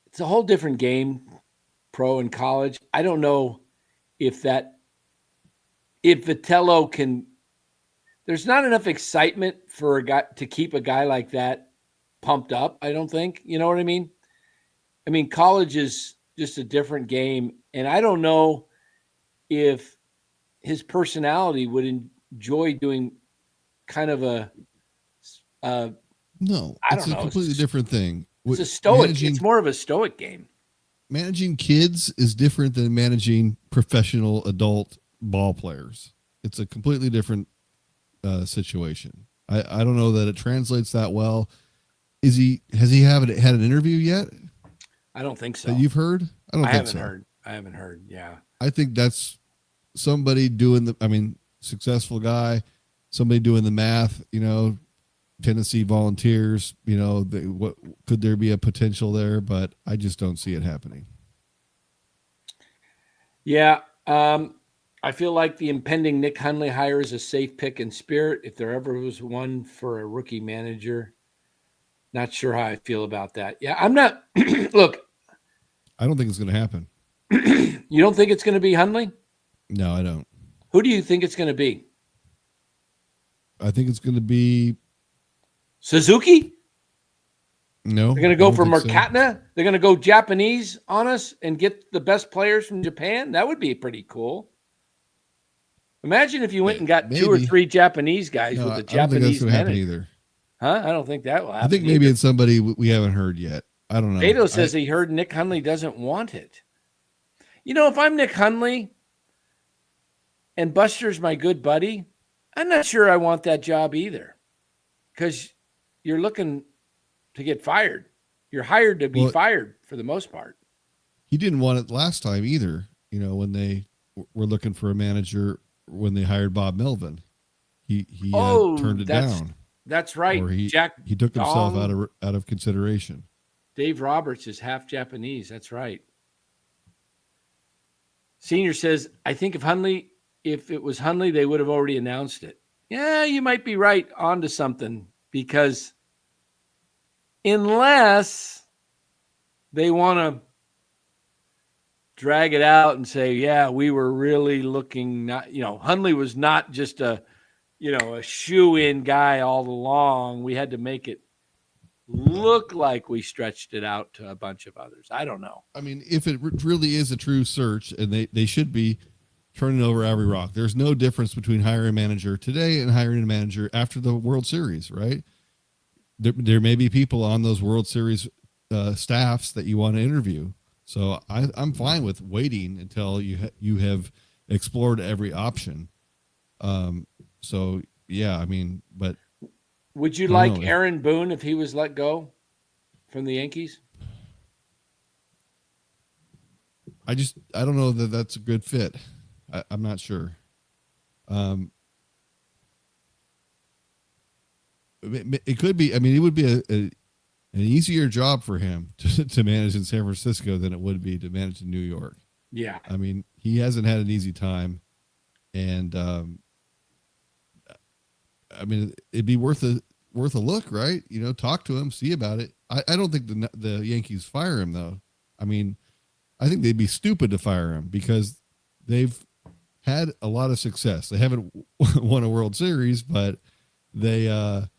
it's a whole different game, pro and college, I don't know if Vitello can. There's not enough excitement for a guy to keep a guy like that pumped up, I don't think. You know what I mean? College is just a different game, and I don't know if his personality would enjoy doing kind of a no. It's a completely different thing. It's a stoic. It's more of a stoic game. Managing kids is different than managing professional adult ball players. It's a completely different situation. I don't know that it translates that well. Has he had an interview yet? I don't think so. That you've heard? I haven't heard. Yeah. I think that's somebody doing successful guy, somebody doing the math, Tennessee Volunteers, what could there be a potential there, but I just don't see it happening. Yeah. I feel like the impending Nick Hundley hire is a safe pick in spirit. If there ever was one for a rookie manager, not sure how I feel about that. Yeah, I'm not. Look, I don't think it's going to happen. You don't think it's going to be Hundley? No, I don't. Who do you think it's going to be? I think it's going to be Suzuki. No, they're going to go for Mercatna. So. They're going to go Japanese on us and get the best players from Japan. That would be pretty cool. Imagine if you went and got 2 or 3 Japanese guys with the Japanese. I don't think that's going to happen either. Huh? I don't think that will happen. I think maybe it's somebody we haven't heard yet. I don't know. Beto says he heard Nick Hundley doesn't want it. If I'm Nick Hundley and Buster's my good buddy, I'm not sure I want that job either, because you're looking to get fired. You're hired to be fired for the most part. He didn't want it last time either, when they were looking for a manager when they hired Bob Melvin. he Oh, turned it down, that's right. or he Jack took himself Dong, out of consideration. Dave Roberts is half Japanese. That's right. Senior says, I think if it was Hundley, they would have already announced it. Yeah, you might be right onto something, because unless they want to drag it out and say, yeah, we were really looking, not, Hundley was not just a shoe-in guy all along. We had to make it look like we stretched it out to a bunch of others. I don't know. I mean, if it really is a true search, and they should be turning over every rock. There's no difference between hiring a manager today and hiring a manager after the World Series, right? There may be people on those World Series staffs that you want to interview. So I'm fine with waiting until you have explored every option. So yeah, I mean, but would you like Aaron Boone if he was let go from the Yankees? I don't know that that's a good fit. I'm not sure. It could be. I mean, it would be an easier job for him to manage in San Francisco than it would be to manage in New York. Yeah. I mean, he hasn't had an easy time, and I mean, it'd be worth a look, right? Talk to him, see about it. I don't think the Yankees fire him, though. I mean, I think they'd be stupid to fire him because they've had a lot of success. They haven't won a World Series, but they've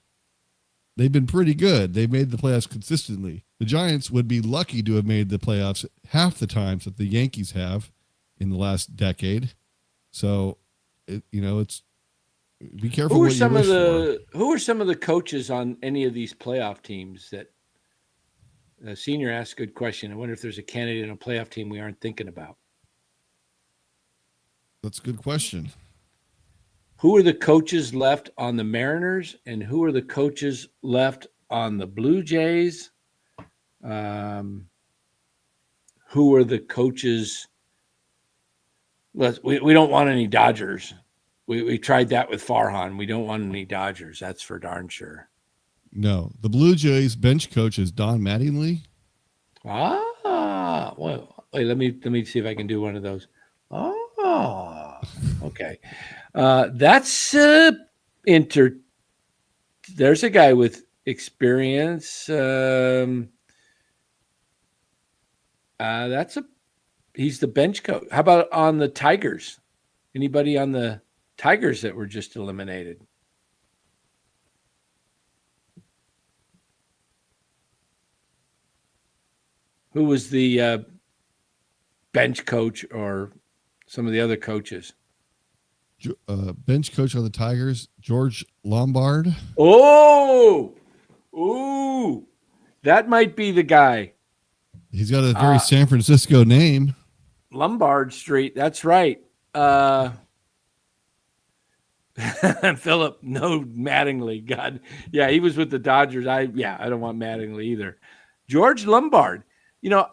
been pretty good. They've made the playoffs consistently. The Giants would be lucky to have made the playoffs half the times that the Yankees have in the last decade. So, it's be careful. Who are some of the coaches on any of these playoff teams that Senior asked a good question. I wonder if there's a candidate in a playoff team we aren't thinking about. That's a good question. Who are the coaches left on the Mariners, and who are the coaches left on the Blue Jays? Who are the coaches? We don't want any Dodgers. We tried that with Farhan. We don't want any Dodgers. That's for darn sure. No, the Blue Jays bench coach is Don Mattingly. Well, wait, let me see if I can do one of those. Okay. That's There's a guy with experience. He's the bench coach. How about on the Tigers? Anybody on the Tigers that were just eliminated? Who was the bench coach or some of the other coaches? Bench coach on the Tigers, George Lombard. Ooh, that might be the guy. He's got a very San Francisco name. Lombard Street. That's right. Philip, no Mattingly. God, yeah, he was with the Dodgers. I don't want Mattingly either. George Lombard.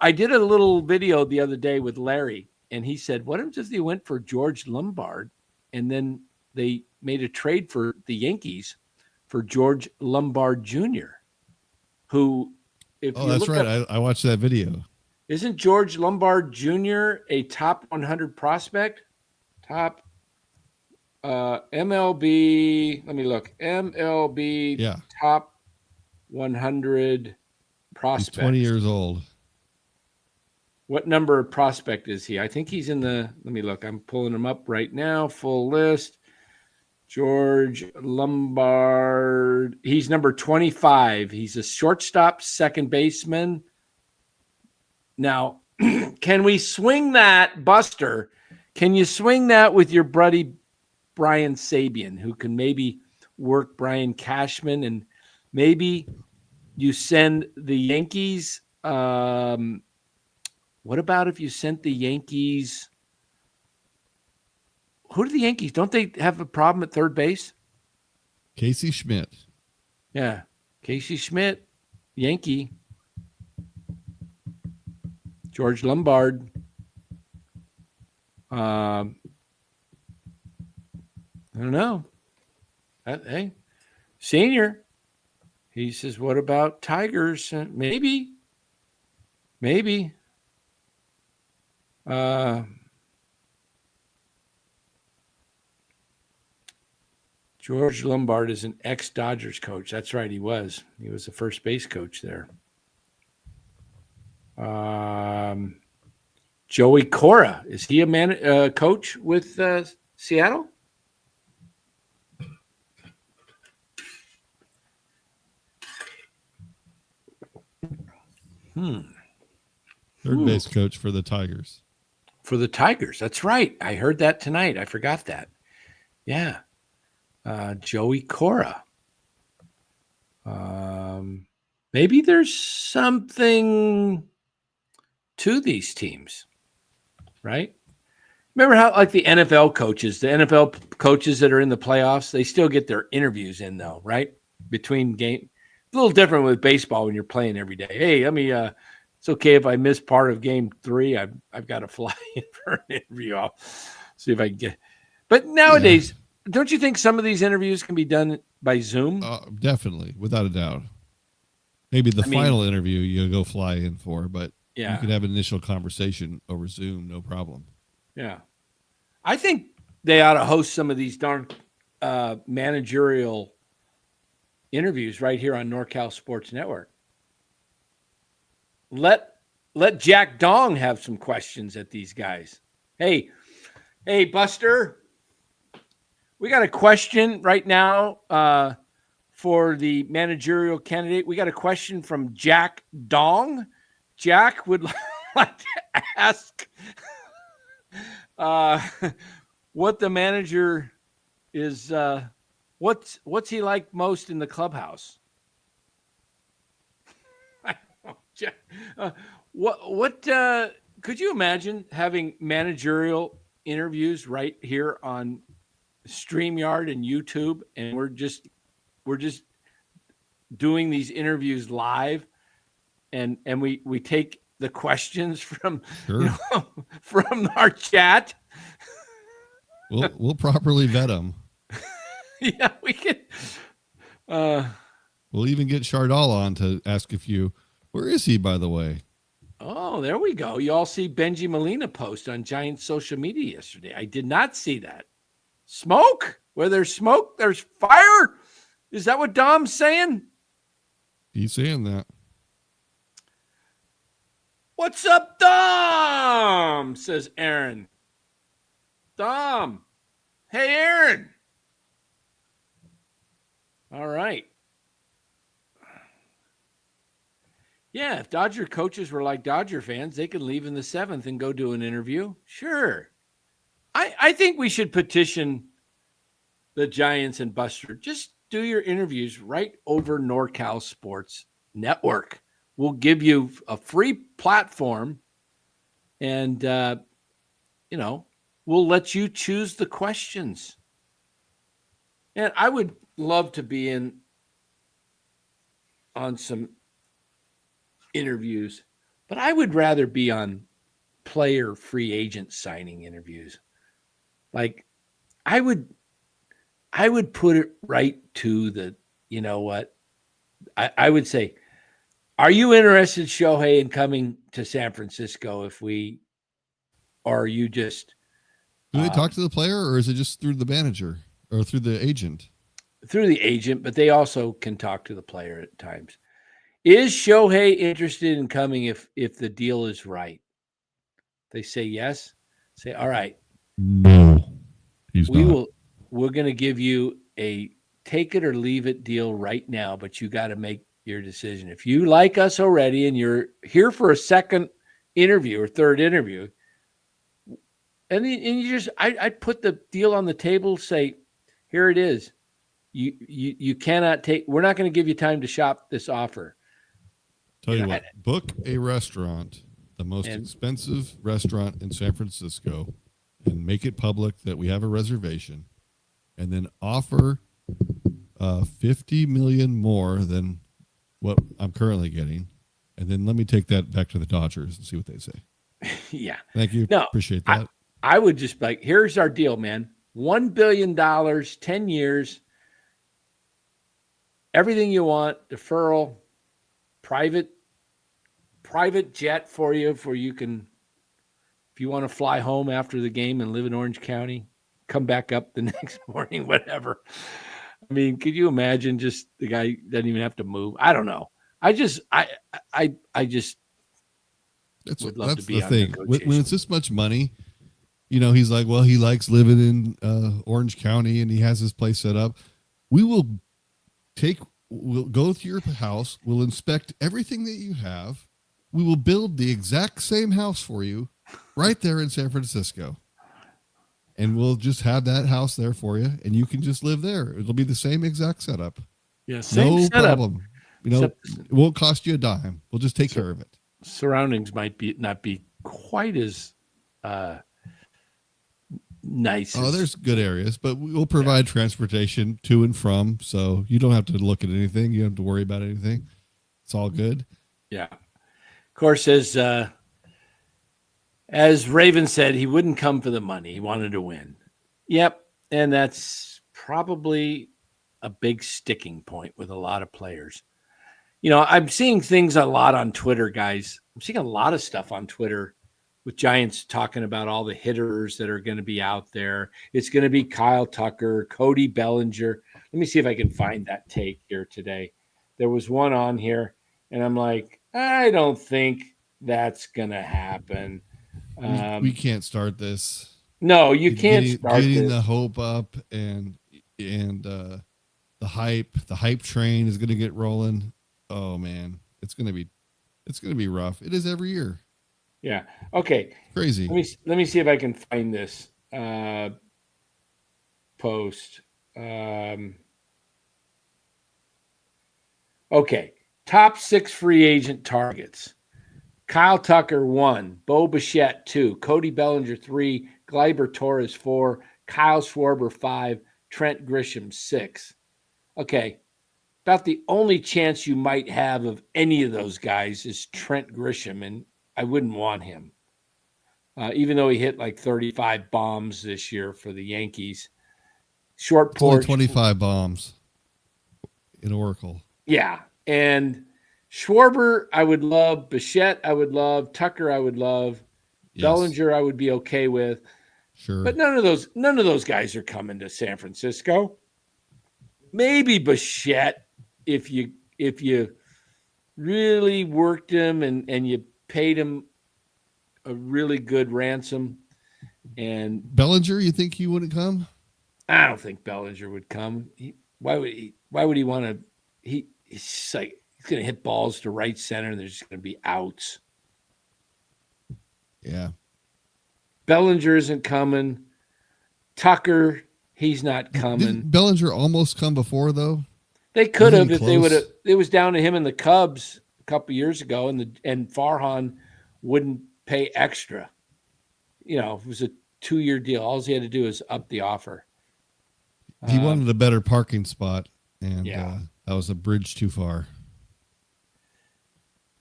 I did a little video the other day with Larry, and he said, what if they went for George Lombard, and then they made a trade for the Yankees for George Lombard Jr., who, if you that's right. I watched that video. Isn't George Lombard Jr. a top 100 prospect? Top MLB. Let me look. MLB top 100 prospect. He's 20 years old. What number prospect is he? I think he's in the, let me look. I'm pulling him up right now. Full list. George Lombard. He's number 25. He's a shortstop, second baseman. Now, can we swing that, Buster? Can you swing that with your buddy Brian Sabian, who can maybe work Brian Cashman, and maybe you send the Yankees what about if you sent the Yankees? Who do the Yankees? Don't they have a problem at third base? Casey Schmidt. Yeah. Casey Schmidt, Yankee. George Lombard. I don't know. Hey, Senior. He says, "What about Tigers? Maybe. George Lombard is an ex-Dodgers coach. That's right, he was. He was the first base coach there. Joey Cora, is he a coach with Seattle? Third base coach for the Tigers. For the Tigers, that's right. I heard that tonight. I forgot that. Yeah. Joey Cora. Maybe there's something to these teams, right? Remember how, like the NFL coaches that are in the playoffs, they still get their interviews in, though, right? Between game, a little different with baseball when you're playing every day. Hey, let me. It's okay if I miss part of game 3. I've got to fly in for an interview. I'll see if I can get. But nowadays, don't you think some of these interviews can be done by Zoom? Definitely, without a doubt. Maybe the final interview you'll go fly in for, but you can have an initial conversation over Zoom, no problem. Yeah. I think they ought to host some of these darn managerial interviews right here on NorCal Sports Network. Let Jack Dong have some questions at these guys. Hey, Buster, we got a question right now for the managerial candidate. We got a question from Jack Dong. Jack would like to ask what the manager is. What's he like most in the clubhouse? Jack, what could you imagine having managerial interviews right here on StreamYard and YouTube, and we're just doing these interviews live, and we take the questions from from our chat. We'll properly vet them. Yeah, we can. We'll even get Chardal on to ask if you. Where is he, by the way? Oh, there we go. You all see Benji Molina post on Giants social media yesterday. I did not see that. Smoke? Where there's smoke, there's fire? Is that what Dom's saying? He's saying that. What's up, Dom? Says Aaron. Dom. Hey, Aaron. All right. Yeah, if Dodger coaches were like Dodger fans, they could leave in the 7th and go do an interview. Sure. I think we should petition the Giants and Buster. Just do your interviews right over NorCal Sports Network. We'll give you a free platform, and, we'll let you choose the questions. And I would love to be in on some interviews, but I would rather be on player free agent signing interviews. Like I would put it right to the, you know what? I would say, are you interested, Shohei, in coming to San Francisco or are you just do they talk to the player, or is it just through the manager or through the agent? Through the agent, but they also can talk to the player at times. Is Shohei interested in coming if the deal is right? They say yes. Say, all right. No, he's not. We're going to give you a take it or leave it deal right now, but you got to make your decision. If you like us already and you're here for a second interview or third interview, and you just, I'd put the deal on the table, say, here it is. You cannot take, we're not going to give you time to shop this offer. Tell you what, book a restaurant, the most expensive restaurant in San Francisco, and make it public that we have a reservation, and then offer $50 million more than what I'm currently getting, and then let me take that back to the Dodgers and see what they say. Yeah. Thank you. No, appreciate that. I would just like, here's our deal, man. $1 billion, 10 years. everything you want, deferral, private jet for you can, if you want to fly home after the game and live in Orange County, come back up the next morning, whatever. I mean, could you imagine just the guy doesn't even have to move? I don't know. I just would love to be the on thing. negotiation. When it's this much money, he's like, well, he likes living in Orange County and he has his place set up. We'll go to your house. We'll inspect everything that you have. We will build the exact same house for you right there in San Francisco. And we'll just have that house there for you, and you can just live there. It'll be the same exact setup. Yeah, same no setup. Problem. It won't cost you a dime. We'll just take care of it. Surroundings might not be quite as nice. Oh, there's good areas, but we'll provide transportation to and from, so you don't have to look at anything. You don't have to worry about anything. It's all good. Yeah. Of course, as Raven said, he wouldn't come for the money. He wanted to win. Yep. And that's probably a big sticking point with a lot of players. I'm seeing things a lot on Twitter, guys. I'm seeing a lot of stuff on Twitter with Giants talking about all the hitters that are going to be out there. It's going to be Kyle Tucker, Cody Bellinger. Let me see if I can find that take here today. There was one on here, and I'm like, I don't think that's going to happen. We can't start this. No, you can't start getting this. The hope up and the hype train is going to get rolling. Oh man, it's going to be rough. It is every year. Yeah. Okay. Crazy. Let me see if I can find this post. Okay. Top 6 free agent targets. Kyle Tucker 1, Bo Bichette 2, Cody Bellinger 3, Gleyber Torres 4, Kyle Schwarber 5, Trent Grisham 6. Okay. About the only chance you might have of any of those guys is Trent Grisham, and I wouldn't want him. Even though he hit like 35 bombs this year for the Yankees. Short porch. 25 bombs in Oracle. Yeah. And Schwarber, I would love. Bichette, I would love. Tucker, I would love. Yes. Bellinger, I would be okay with. Sure. But none of those guys are coming to San Francisco. Maybe Bichette, if you really worked him and you paid him a really good ransom. And Bellinger, you think he wouldn't come? I don't think Bellinger would come. Why would he want to? He's like, he's going to hit balls to right center, and there's just going to be outs. Yeah. Bellinger isn't coming. Tucker, he's not coming. Didn't Bellinger almost come before, though? They could have if they would have. It was down to him and the Cubs a couple years ago, and Farhan wouldn't pay extra. It was a 2-year deal. All he had to do is up the offer. He wanted a better parking spot, and that was a bridge too far.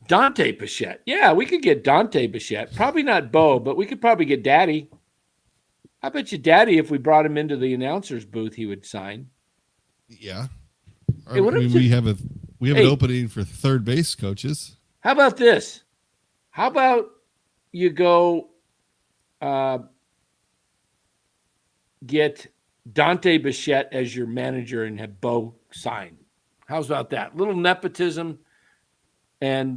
Dante Bichette. Yeah, we could get Dante Bichette. Probably not Bo, but we could probably get Daddy. I bet you Daddy, if we brought him into the announcer's booth, he would sign. Yeah. Hey, we have an opening for third base coaches. How about this? How about you go get Dante Bichette as your manager and have Bo sign? How's about that? Little nepotism, and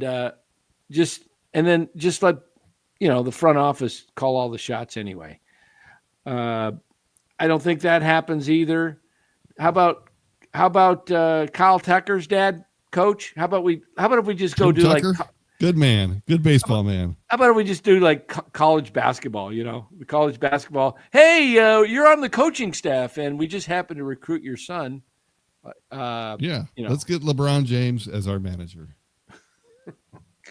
just let the front office call all the shots anyway. I don't think that happens either. How about Kyle Tucker's dad, coach? How about if we just go Jim do Tucker? like Good man, good baseball man. How about if we just do like college basketball? The college basketball. Hey, you're on the coaching staff, and we just happen to recruit your son. Let's get LeBron James as our manager.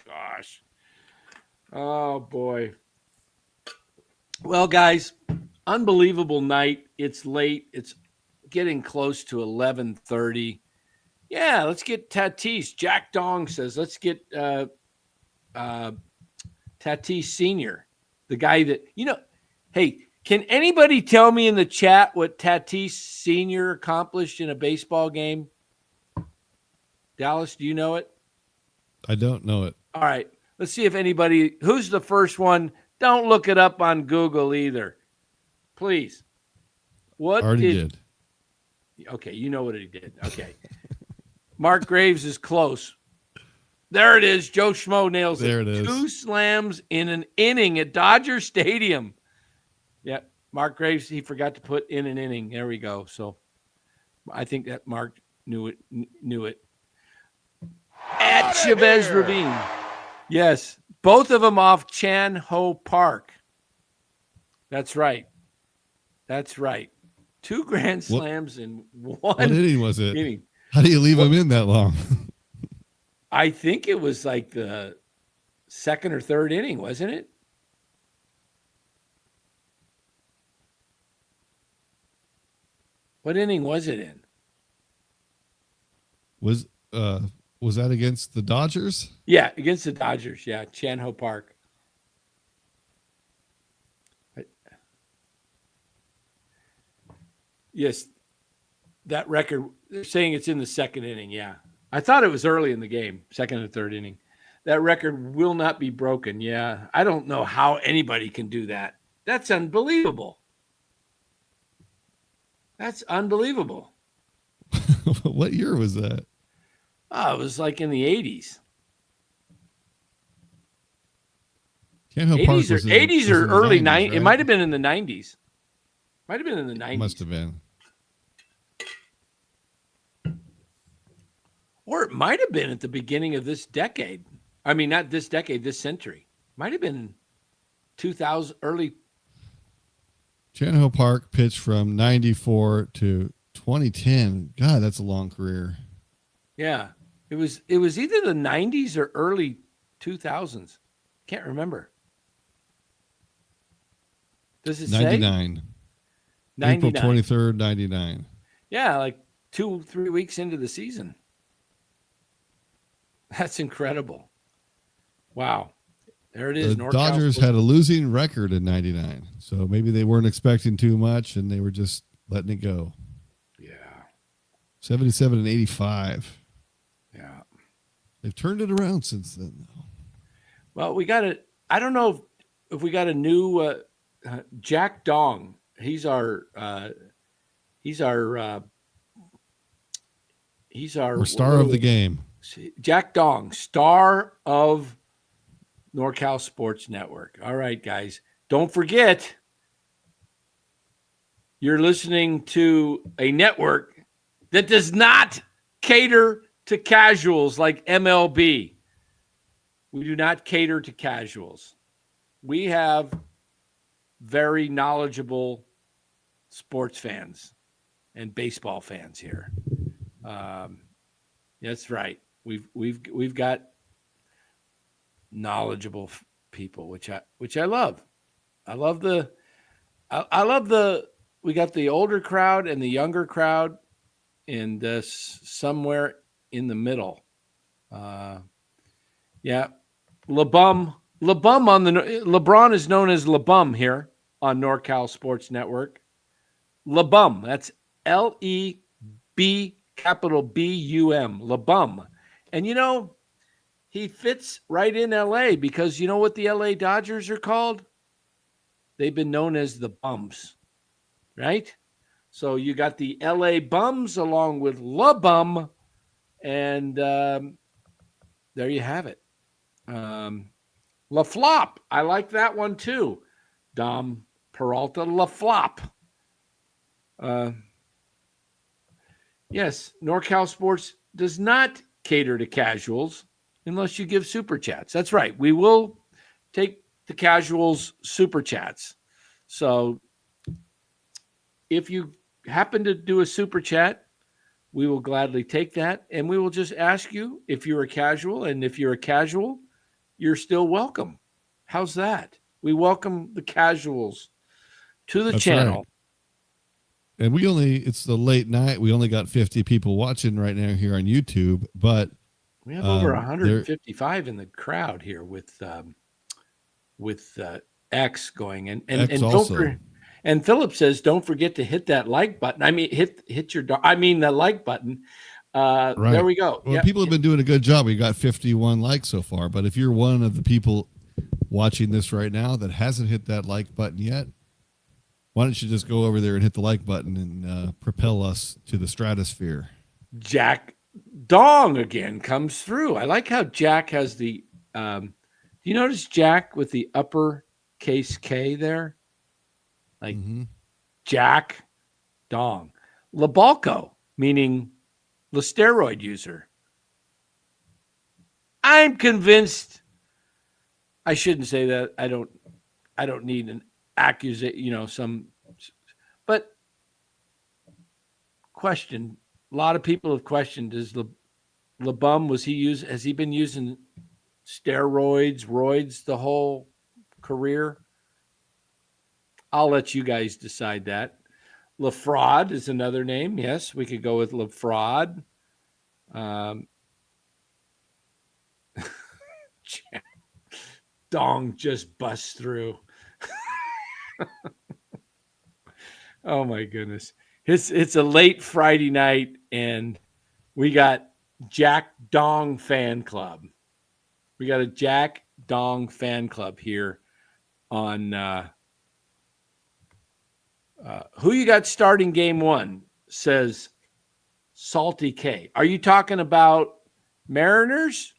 Gosh. Oh boy. Well, guys, unbelievable night. It's late. It's getting close to 11:30. Yeah, let's get Tatis. Jack Dong says, let's get Tatis Sr., the guy that, hey, can anybody tell me in the chat what Tatis Sr. accomplished in a baseball game? Dallas, do you know it? I don't know it. All right. Let's see if anybody, who's the first one? Don't look it up on Google either. Please. Already did. Okay, you know what he did. Okay. Mark Graves is close. There it is. Joe Schmo nails it. There it is. 2 slams in an inning at Dodger Stadium. Yeah, Mark Graves, he forgot to put in an inning. There we go. So I think that Mark knew it. At Chavez Ravine. Yes, both of them off Chan Ho Park. That's right. 2 grand slams in one. What inning was it? Inning. How do you leave them in that long? I think it was like the 2nd or 3rd inning, wasn't it? What inning was it in? Was that against the Dodgers? Yeah, against the Dodgers. Yeah, Chan Ho Park. Yes, that record, they're saying it's in the 2nd inning. Yeah. I thought it was early in the game, 2nd or 3rd inning. That record will not be broken. Yeah. I don't know how anybody can do that. That's unbelievable. That's unbelievable. What year was that? Oh, it was like in the 80s. Can't help Park 80s or early 90s. Right? It might have been in the 90s. Might have been in the 90s. Must have been. Or it might have been at the beginning of this decade. I mean, not this decade, this century. Might have been 2000, early. Chan Ho Park pitched from 94 to 2010. God, that's a long career. Yeah. It was either the 90s or early 2000s. Can't remember. Does it 99. say? 99. April 23rd, 99. Yeah, like 2-3 weeks into the season. That's incredible. Wow. There it is. The Dodgers had a losing record in 99. So maybe they weren't expecting too much and they were just letting it go. Yeah. 77 and 85. Yeah. They've turned it around since then, though. Well, we got I don't know if we got a new Jack Dong. He's our star of the game. Jack Dong, star of NorCal Sports Network. All right, guys. Don't forget, you're listening to a network that does not cater to casuals like MLB. We do not cater to casuals. We have very knowledgeable sports fans and baseball fans here. That's right. We've got knowledgeable people, which I love. I love the we got the older crowd and the younger crowd, and somewhere in the middle. Yeah, LeBum on the LeBron is known as LeBum here on NorCal Sports Network. LeBum, that's LEB capital BUM, LeBum. And you know, he fits right in LA because you know what the LA Dodgers are called? They've been known as the Bums, right? So you got the LA Bums along with LeBum, and there you have it. La Flop, I like that one too. Dom Peralta, La Flop. Yes, NorCal Sports does not cater to casuals unless you give super chats. That's right. We will take the casuals super chats. So if you happen to do a super chat, we will gladly take that. And we will just ask you if you're a casual. And if you're a casual, you're still welcome. How's that? We welcome the casuals to the channel. Right. And it's the late night. We only got 50 people watching right now here on YouTube, but we have over 155 in the crowd here with X going and X also. And Philip says, don't forget to hit that like button. I mean, hit the like button. There we go. Well, Yep. people have been doing a good job. We got 51 likes so far. But if you're one of the people watching this right now that hasn't hit that like button yet, why don't you just go over there and hit the like button and propel us to the stratosphere? Jack Dong again comes through. I like how Jack has the. Do you notice Jack with the uppercase K there? Like Jack Dong. Labalco, meaning the steroid user. I'm convinced. I shouldn't say that. I don't need an accusation, but question. A lot of people have questioned, has he been using roids the whole career? I'll let you guys decide that. LaFraud is another name. Yes, we could go with LaFraud. Dong just busts through. Oh my goodness. It's a late Friday night and we got Jack Dong fan club. We got a Jack Dong fan club here on who you got starting game one, says Salty K. Are you talking about Mariners,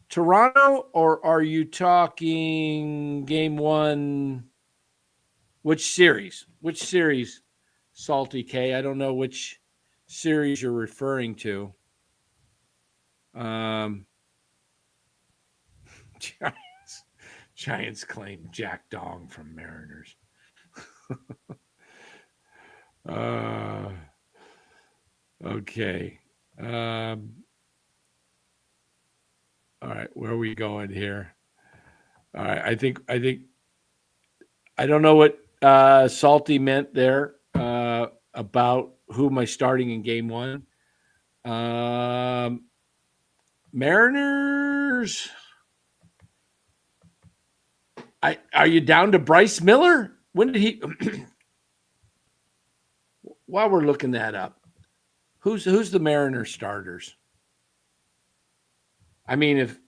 Toronto, or are you talking game one? Which series? Salty K? I don't know which series you're referring to. Giants claim Jack Dong from Mariners. Okay. All right, where are we going here? All right, I think I don't know what Salty meant there about who am I starting in game one. Mariners. Are you down to Bryce Miller? When did he? While we're looking that up, who's the Mariners starters? I mean, if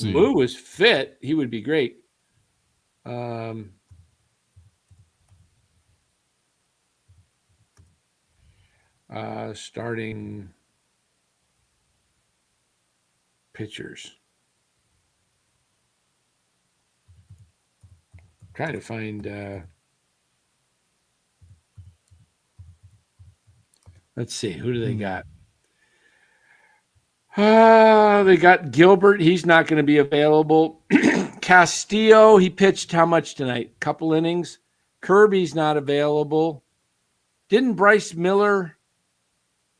Lou was fit, he would be great. Starting pitchers. Trying to find. Let's see. Who do they got? They got Gilbert. He's not going to be available. Castillo, he pitched how much tonight? Couple innings. Kirby's not available. Didn't Bryce Miller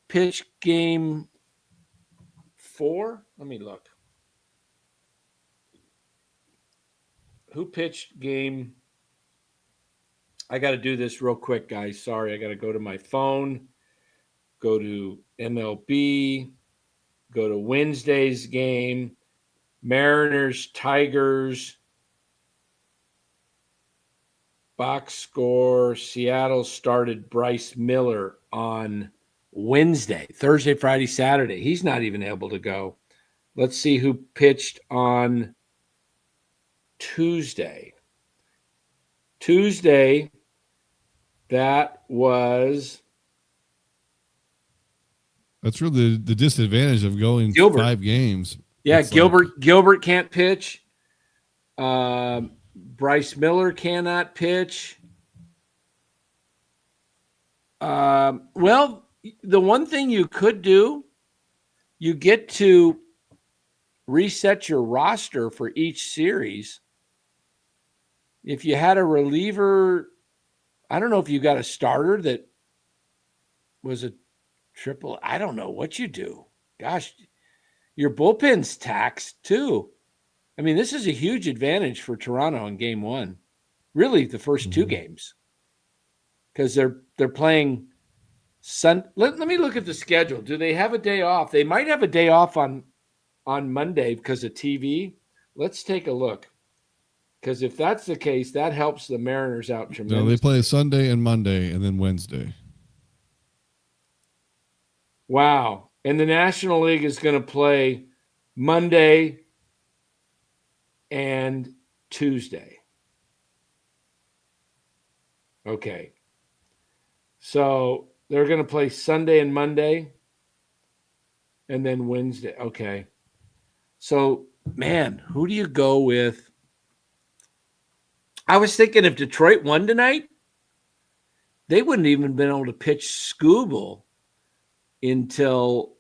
pitch game 4? Let me look. Who pitched game? I got to do this real quick, guys. Sorry, I got to go to my phone, go to MLB, go to Wednesday's game, Mariners, Tigers, box score. Seattle started Bryce Miller on Wednesday, Thursday, Friday, Saturday. He's not even able to go. Let's see who pitched on Tuesday. That was. That's really the disadvantage of going Gilbert. 5 games. Yeah, it's Gilbert can't pitch. Bryce Miller cannot pitch. Well, the one thing you could do, you get to reset your roster for each series. If you had a reliever, I don't know if you got a starter that was a triple. I don't know what you do. Gosh, your bullpen's taxed too. I mean, this is a huge advantage for Toronto in game one. Really, the first 2 games. Because they're playing Let me look at the schedule. Do they have a day off? They might have a day off on Monday because of TV. Let's take a look. Because if that's the case, that helps the Mariners out tremendously. No, they play Sunday and Monday and then Wednesday. Wow. And the National League is going to play Monday and Tuesday. Okay. So they're going to play Sunday and Monday and then Wednesday. Okay. So, man, who do you go with? I was thinking if Detroit won tonight, they wouldn't even been able to pitch Skubal until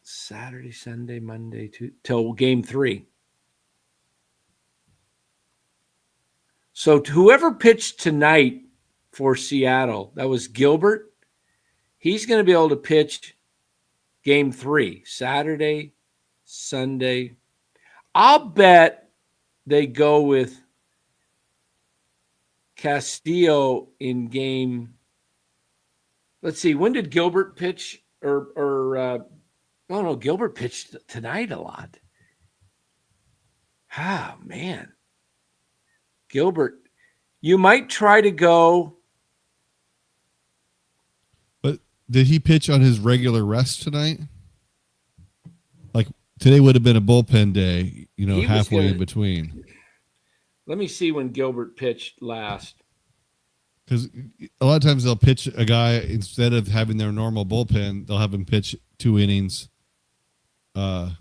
Saturday, Sunday, Monday, till game 3. So whoever pitched tonight for Seattle, that was Gilbert. He's going to be able to pitch game 3, Saturday, Sunday. I'll bet they go with Castillo in game. Let's see. When did Gilbert pitch? No, Gilbert pitched tonight a lot. Ah, man. Gilbert, you might try to go. But did he pitch on his regular rest tonight? Like today would have been a bullpen day, halfway in between. Let me see when Gilbert pitched last. Because a lot of times they'll pitch a guy instead of having their normal bullpen, they'll have him pitch 2 innings, or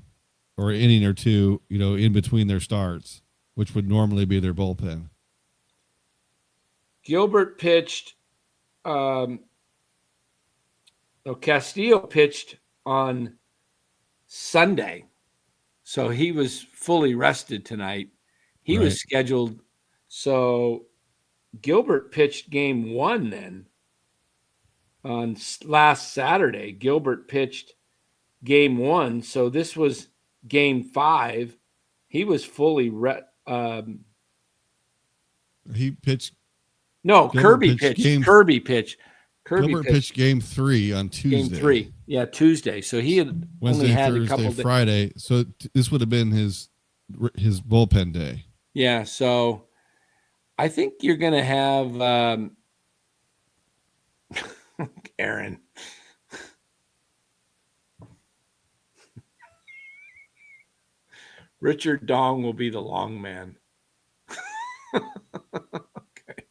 an inning or 2, in between their starts, which would normally be their bullpen. Gilbert pitched. Castillo pitched on Sunday, so he was fully rested tonight. He was scheduled. So Gilbert pitched game 1 then on last Saturday. Gilbert pitched game 1. So this was game 5. He was fully he pitched. No, Kirby pitched. Kirby pitched. Gilbert pitched game 3 on Tuesday. Game 3. Yeah, Tuesday. So he had Wednesday, only had Thursday, a couple days. Friday. So this would have been his bullpen day. Yeah, so I think you're going to have Aaron. Richard Dong will be the long man. Okay.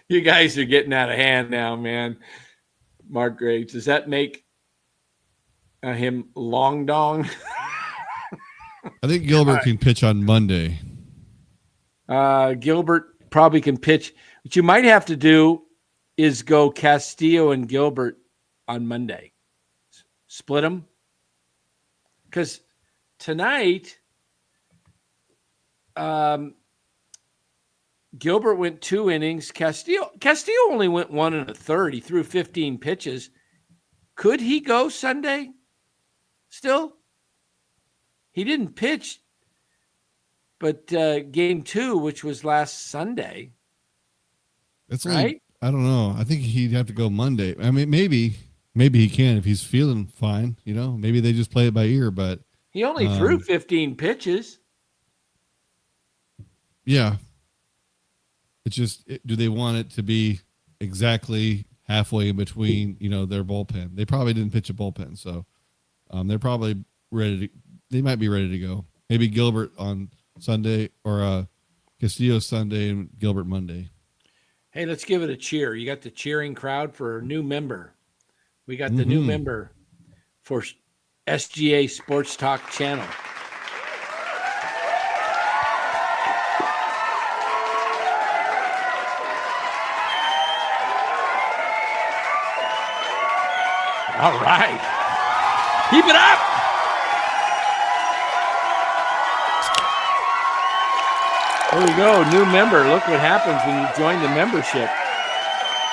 You guys are getting out of hand now, man. Mark Graves, does that make him long dong? I think Gilbert can pitch on Monday. Gilbert probably can pitch. What you might have to do is go Castillo and Gilbert on Monday. Split them. Because tonight, Gilbert went 2 innings. Castillo only went 1 1/3. He threw 15 pitches. Could he go Sunday still? He didn't pitch, but game 2, which was last Sunday. That's right. I don't know. I think he'd have to go Monday. I mean, maybe he can if he's feeling fine. Maybe they just play it by ear. But he only threw 15 pitches. Yeah. It's just, do they want it to be exactly halfway in between, their bullpen? They probably didn't pitch a bullpen, so they're probably ready to. They might be ready to go. Maybe Gilbert on Sunday or Castillo Sunday and Gilbert Monday. Hey, let's give it a cheer. You got the cheering crowd for a new member. We got the new member for SGA Sports Talk channel. All right. Keep it up. There we go. New member. Look what happens when you join the membership.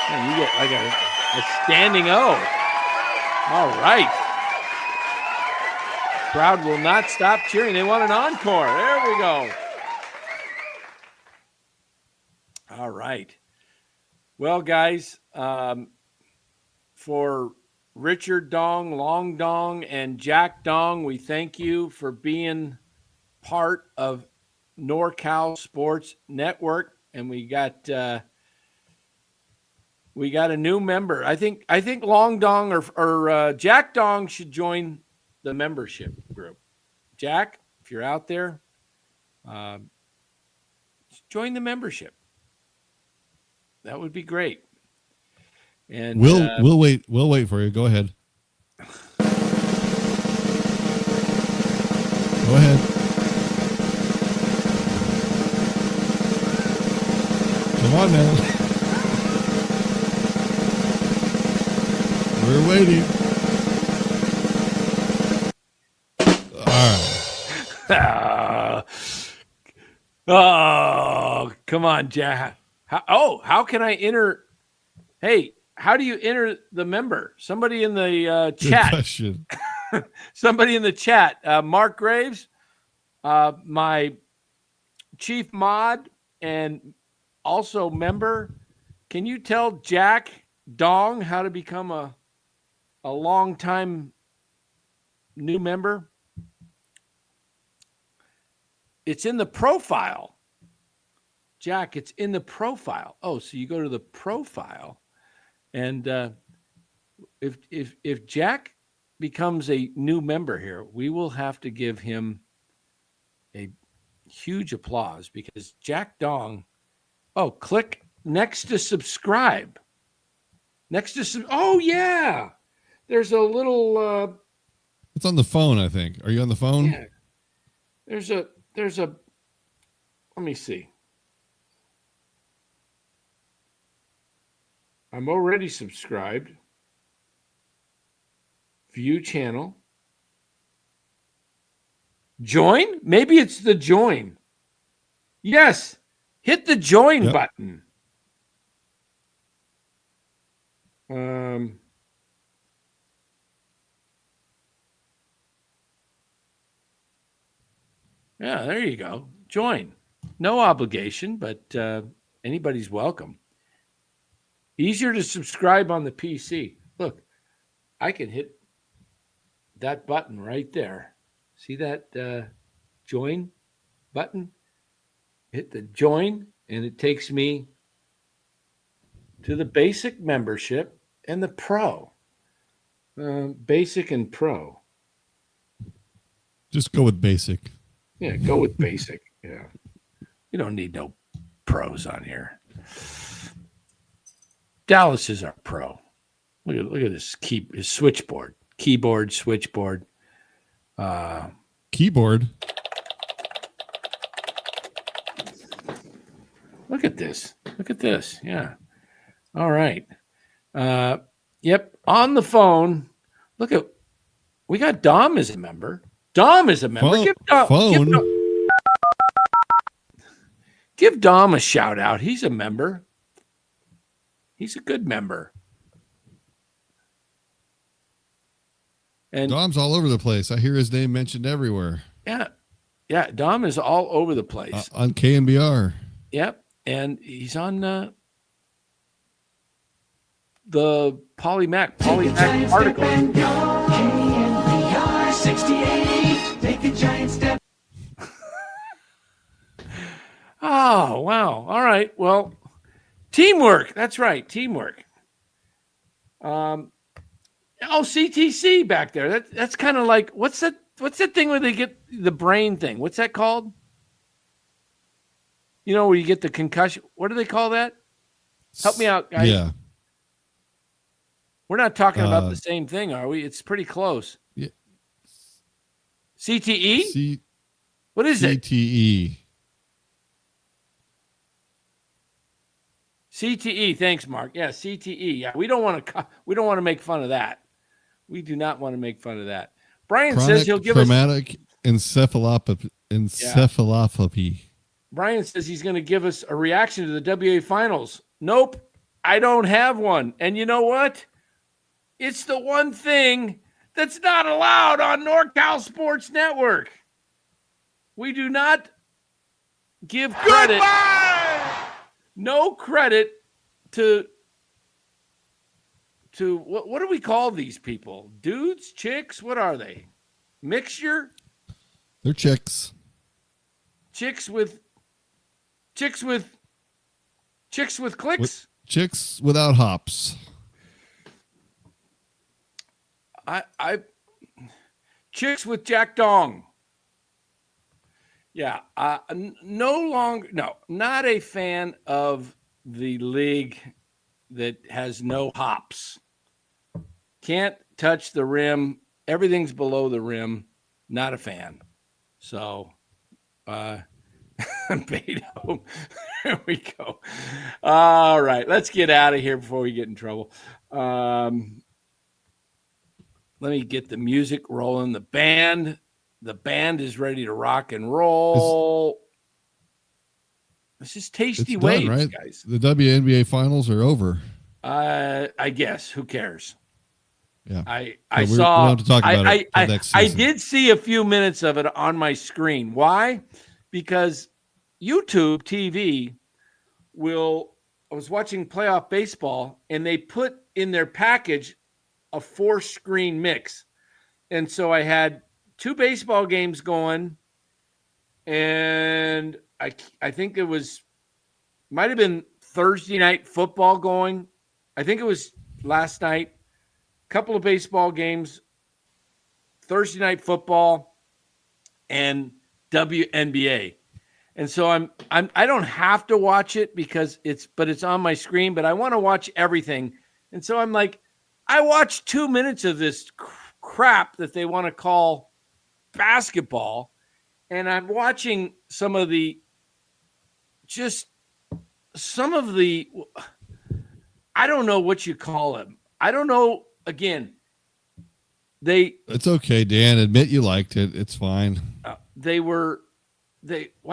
Man, you get like a standing O. All right. Crowd will not stop cheering. They want an encore. There we go. All right. Well, guys, for Richard Dong, Long Dong, and Jack Dong, we thank you for being part of NorCal Sports Network. And we got We got a new member. I think Long Dong or Jack Dong should join the membership group. Jack, if you're out there, join the membership. That would be great. And we'll wait. We'll wait for you. Go ahead. Go ahead. Come on now. We're waiting. All right. Oh, come on, Jack. How can I enter? Hey, how do you enter the member? Somebody in the chat. Good question. Somebody in the chat. Mark Graves, my chief mod and also member. Can you tell Jack Dong how to become a long-time new member? It's in the profile. Jack, it's in the profile. Oh, so you go to the profile, and if Jack becomes a new member here, we will have to give him a huge applause because Jack Dong. Oh, click next to subscribe. Oh yeah, there's a little. It's on the phone, I think. Are you on the phone? Yeah. There's a. Let me see. I'm already subscribed. View channel. Join? Maybe it's the join. Yes. Hit the join button. Yeah, there you go. Join. No obligation, but anybody's welcome. Easier to subscribe on the PC. Look, I can hit that button right there. See that join button? Hit the join, and it takes me to the basic membership and the pro. Basic and pro. Just go with basic. Yeah, go with basic. Yeah. You don't need no pros on here. Dallas is our pro. Look at this his switchboard. Keyboard, switchboard. Keyboard. Look at this. Look at this. Yeah. All right. Yep. On the phone. Look at we got Dom as a member. Dom is a member. Give Dom a shout out. He's a member. He's a good member. And Dom's all over the place. I hear his name mentioned everywhere. Yeah. Yeah. Dom is all over the place. On KNBR. Yep. And he's on the Polymac article. KNBR 68. Take a giant step. Oh, wow. All right. Well, teamwork. That's right. Teamwork. CTC back there. That's kind of like what's that thing where they get the brain thing? What's that called? You know, where you get the concussion. What do they call that? Help me out, guys. Yeah. We're not talking about the same thing, are we? It's pretty close. Yeah. CTE? What is it? CTE. CTE. Thanks, Mark. Yeah, CTE. Yeah, we don't want to make fun of that. We do not want to make fun of that. Brian says he'll give us traumatic encephalopathy. Brian says he's going to give us a reaction to the WA finals. Nope, I don't have one. And you know what? It's the one thing that's not allowed on NorCal Sports Network. We do not give credit. No credit to what do we call these people? Dudes, chicks, what are they? Mixture? They're chicks. Chicks with clicks? Chicks without hops. I chicks with Jack Dong. Yeah, not a fan of the league that has no hops. Can't touch the rim. Everything's below the rim. Not a fan. So, Beto. There we go. All right, let's get out of here before we get in trouble. Let me get the music rolling. The band is ready to rock and roll. This is tasty waves, right? guys. The WNBA finals are over. I guess. Who cares? Yeah. I We saw. don't have to talk about it next I season. did see a few minutes of it on my screen. Why? Because YouTube TV I was watching playoff baseball, and they put in their package a 4-screen mix. And so I had 2 baseball games going, and I think it might have been Thursday night football going. I think it was last night. A couple of baseball games, Thursday night football, and WNBA. And so I don't have to watch it because it's on my screen, but I want to watch everything. And so I'm like, I watched 2 minutes of this crap that they want to call basketball, and I'm watching some of the I don't know what you call them. I don't know. Again, it's okay, Dan. Admit you liked it. It's fine. Why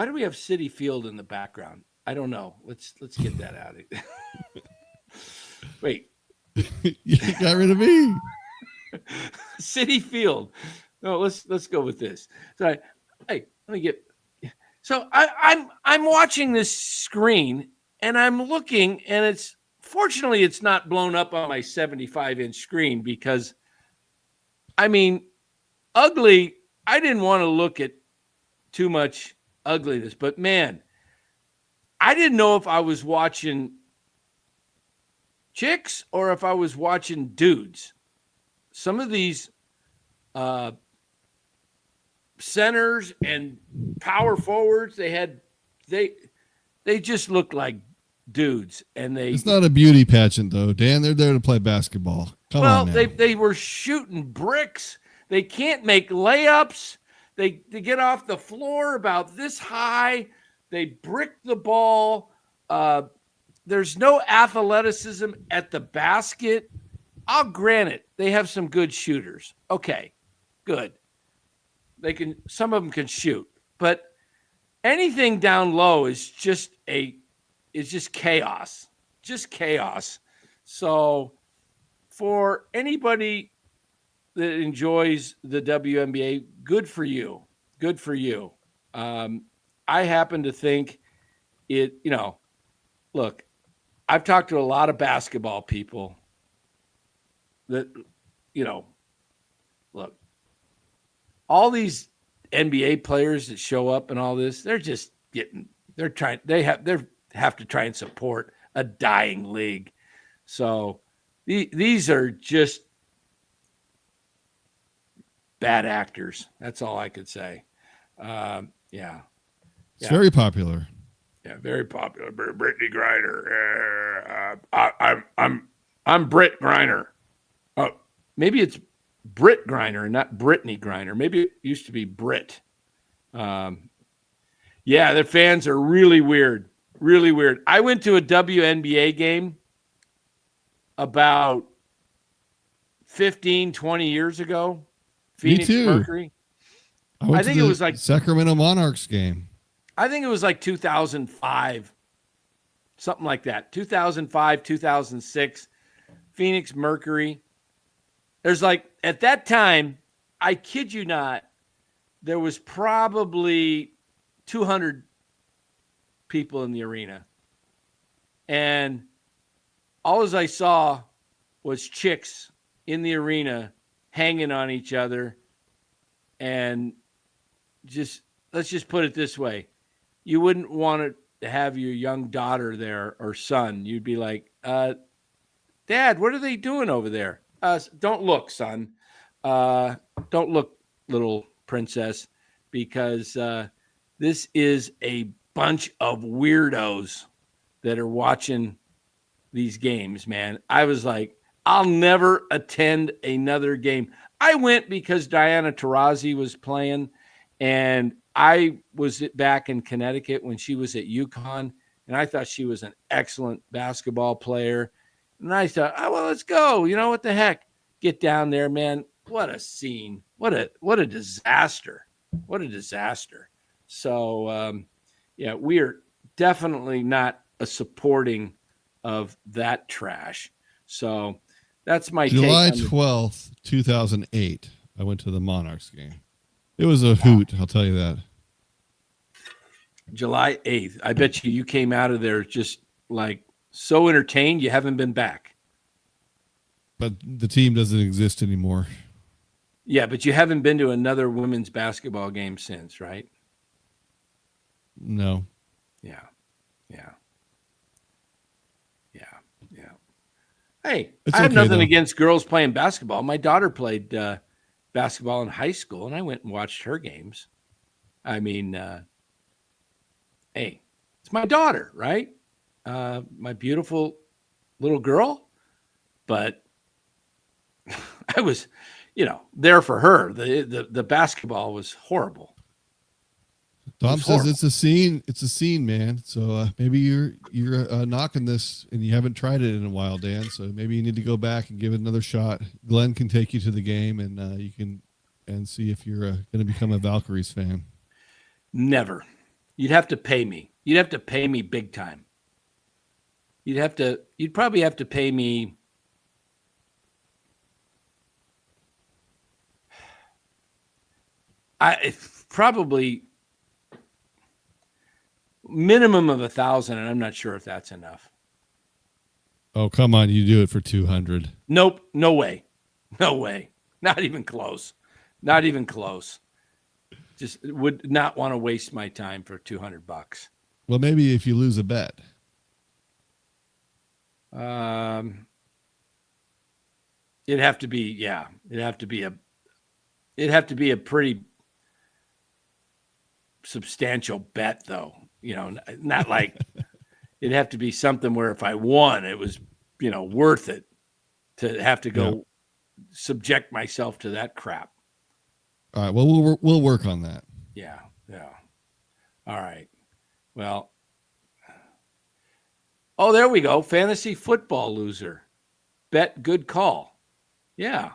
do we have City Field in the background? I don't know. Let's get that out of here. Wait. You got rid of me. City Field. No, let's go with this. So let me get. So I'm watching this screen, and I'm looking, and fortunately it's not blown up on my 75-inch screen because, I mean, ugly. I didn't want to look at too much ugliness, but man, I didn't know if I was watching chicks or if I was watching dudes. Some of these centers and power forwards, they just looked like dudes, and it's not a beauty pageant though, Dan. They're there to play basketball. Come on now. They were shooting bricks. They can't make layups. They get off the floor about this high. They brick the ball. There's no athleticism at the basket. I'll grant it. They have some good shooters. Okay, good. Some of them can shoot, but anything down low is just chaos. Just chaos. So for anybody that enjoys the WNBA, good for you. Good for you. I happen to think look, I've talked to a lot of basketball people that, look, all these NBA players that show up and all this, they have to try and support a dying league. So these are just bad actors. That's all I could say. Yeah. It's very popular. Yeah, very popular. Brittany Griner. I'm Britt Griner. Oh, maybe it's Britt Griner and not Brittany Griner. Maybe it used to be Britt. Yeah, their fans are really weird. Really weird. I went to a WNBA game about 15, 20 years ago. Phoenix Me too. Mercury. I think it was like Sacramento Monarchs game. I think it was like 2005, something like that. 2005, 2006, Phoenix Mercury. There's at that time, I kid you not, there was probably 200 people in the arena. And all I saw was chicks in the arena hanging on each other. And let's just put it this way. You wouldn't want to have your young daughter there or son. You'd be like, Dad, what are they doing over there? Don't look, son. Don't look, little princess, because this is a bunch of weirdos that are watching these games, man. I was like, I'll never attend another game. I went because Diana Taurasi was playing, and I was back in Connecticut when she was at UConn, and I thought she was an excellent basketball player. And I thought, oh, well, let's go. You know, what the heck? Get down there, man. What a scene. What a disaster. What a disaster. So, yeah, we are definitely not a supporting of that trash. So that's my July take. 12th, 2008. I went to the Monarchs game. It was a hoot, I'll tell you that. July 8th. I bet you came out of there just like so entertained you haven't been back. But the team doesn't exist anymore. Yeah, but you haven't been to another women's basketball game since, right? No. Yeah. Hey, It's I have okay, nothing though. against girls playing basketball. My daughter played basketball in high school, and I went and watched her games. I mean, hey, it's my daughter, right? My beautiful little girl. But I was, there for her. The basketball was horrible. Tom says it's a scene. It's a scene, man. So maybe you're knocking this and you haven't tried it in a while, Dan. So maybe you need to go back and give it another shot. Glenn can take you to the game, and you can see if you're going to become a Valkyries fan. Never. You'd have to pay me. You'd have to pay me big time. You'd probably have to pay me. Probably minimum of 1,000, and I'm not sure if that's enough. Oh, come on. You do it for 200. Nope. No way. Not even close. Just would not want to waste my time for $200. Well, maybe if you lose a bet. It'd have to be a pretty substantial bet, though. Not like it'd have to be something where if I won, it was, worth it to have to go subject myself to that crap. All right. Well, we'll work on that. Yeah. All right. Well. Oh, there we go. Fantasy football loser. Bet good call. Yeah.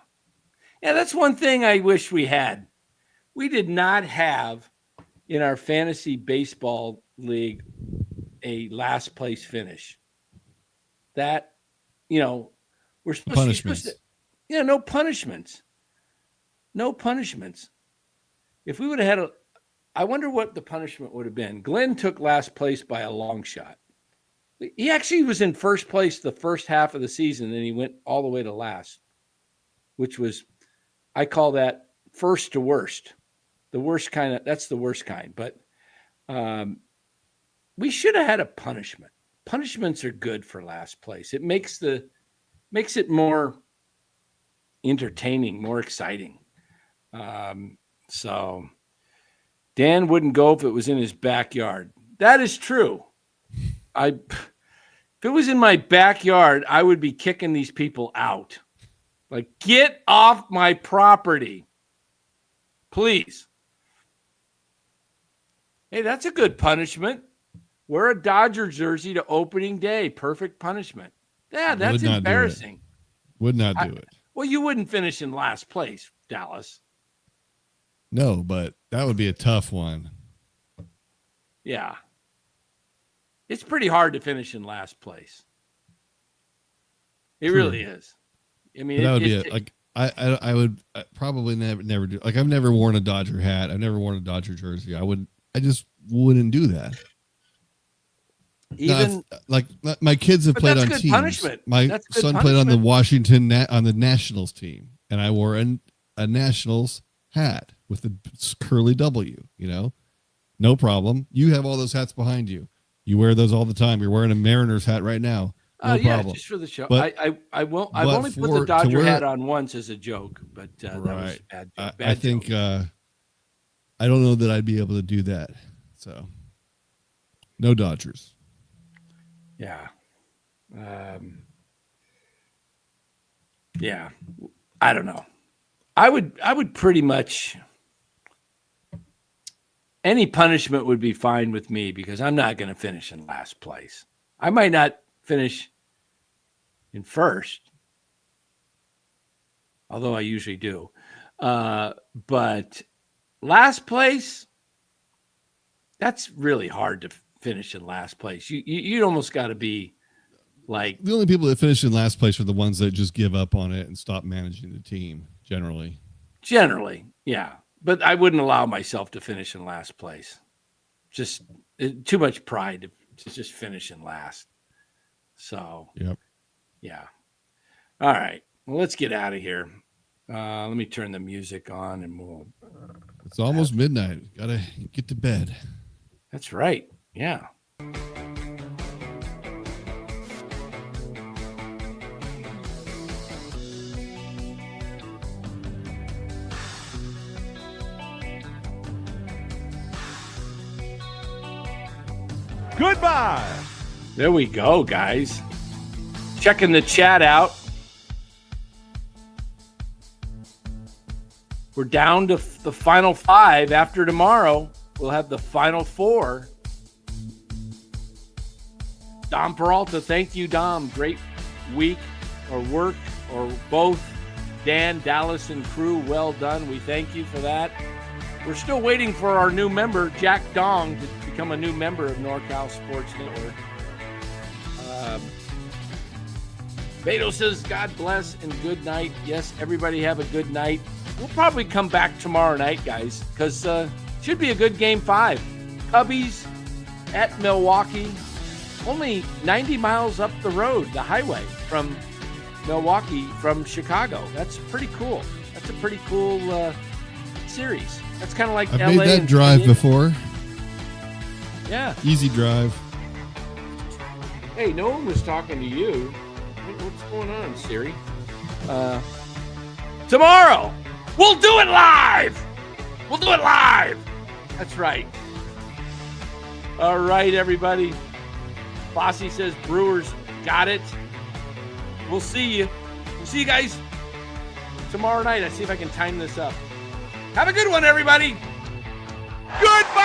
Yeah, that's one thing I wish we had. We did not have in our fantasy baseball league a last place finish. That, we're supposed to, no punishments. No punishments. If we would have had I wonder what the punishment would have been. Glenn took last place by a long shot. He actually was in first place the first half of the season, and he went all the way to last, which was, I call that first to worst. The worst kind that's the worst kind. But we should have had a punishment. Punishments are good for last place. It makes it more entertaining, more exciting. So Dan wouldn't go if it was in his backyard. That is true. If it was in my backyard, I would be kicking these people out. Like, get off my property, please. Hey, that's a good punishment. Wear a Dodger jersey to opening day. Perfect punishment. Yeah, that's embarrassing. Would not do it. Well, you wouldn't finish in last place, Dallas. No, but that would be a tough one. Yeah. It's pretty hard to finish in last place. It really is. I mean, that would be I would probably never do. Like, I've never worn a Dodger hat. I've never worn a Dodger jersey. I just wouldn't do that. Even like my kids have played on teams. Punishment. My son played on the Washington on the Nationals team, and I wore a Nationals hat with the curly W. No problem. You have all those hats behind you. You wear those all the time. You're wearing a Mariners hat right now. Yeah, problem. just for the show. But- I won't. but I've only put to the Dodger wear hat it- on once as a joke, but that was Right. a bad joke. I think I don't know that I'd be able to do that. So, no Dodgers. Yeah. Yeah. I don't know. I would pretty much, any punishment would be fine with me because I'm not going to finish in last place. I might not finish in first, although I usually do. But last place, that's really hard to finish in last place. You'd almost got to be like, The only people that finish in last place are the ones that just give up on it and stop managing the team, generally. yeah. But I wouldn't allow myself to finish in last place. Just too much pride to just finish in last. So, Yep. yeah. All right. Well, let's get out of here. Let me turn the music on and we'll. It's almost midnight. Gotta get to bed. That's right. Yeah. Goodbye. There we go, guys. Checking the chat out. We're down to the final 5. After tomorrow, we'll have the final 4. Dom Peralta, thank you, Dom. Great week or work or both. Dan, Dallas, and crew, well done. We thank you for that. We're still waiting for our new member, Jack Dong, to become a new member of NorCal Sports Network. Beto says, God bless and good night. Yes, everybody have a good night. We'll probably come back tomorrow night, guys, because should be a good game 5. Cubbies at Milwaukee, only 90 miles up the road, the highway from Milwaukee, from Chicago. That's pretty cool. That's a pretty cool series. That's kind of like I've LA. made that and drive Indiana. before. Yeah. Easy drive. Hey, no one was talking to you. What's going on, Siri? Tomorrow, we'll do it live. We'll do it live. That's right. All right, everybody. Bossy says Brewers got it. We'll see you. We'll see you guys tomorrow night. I see if I can time this up. Have a good one, everybody. Goodbye.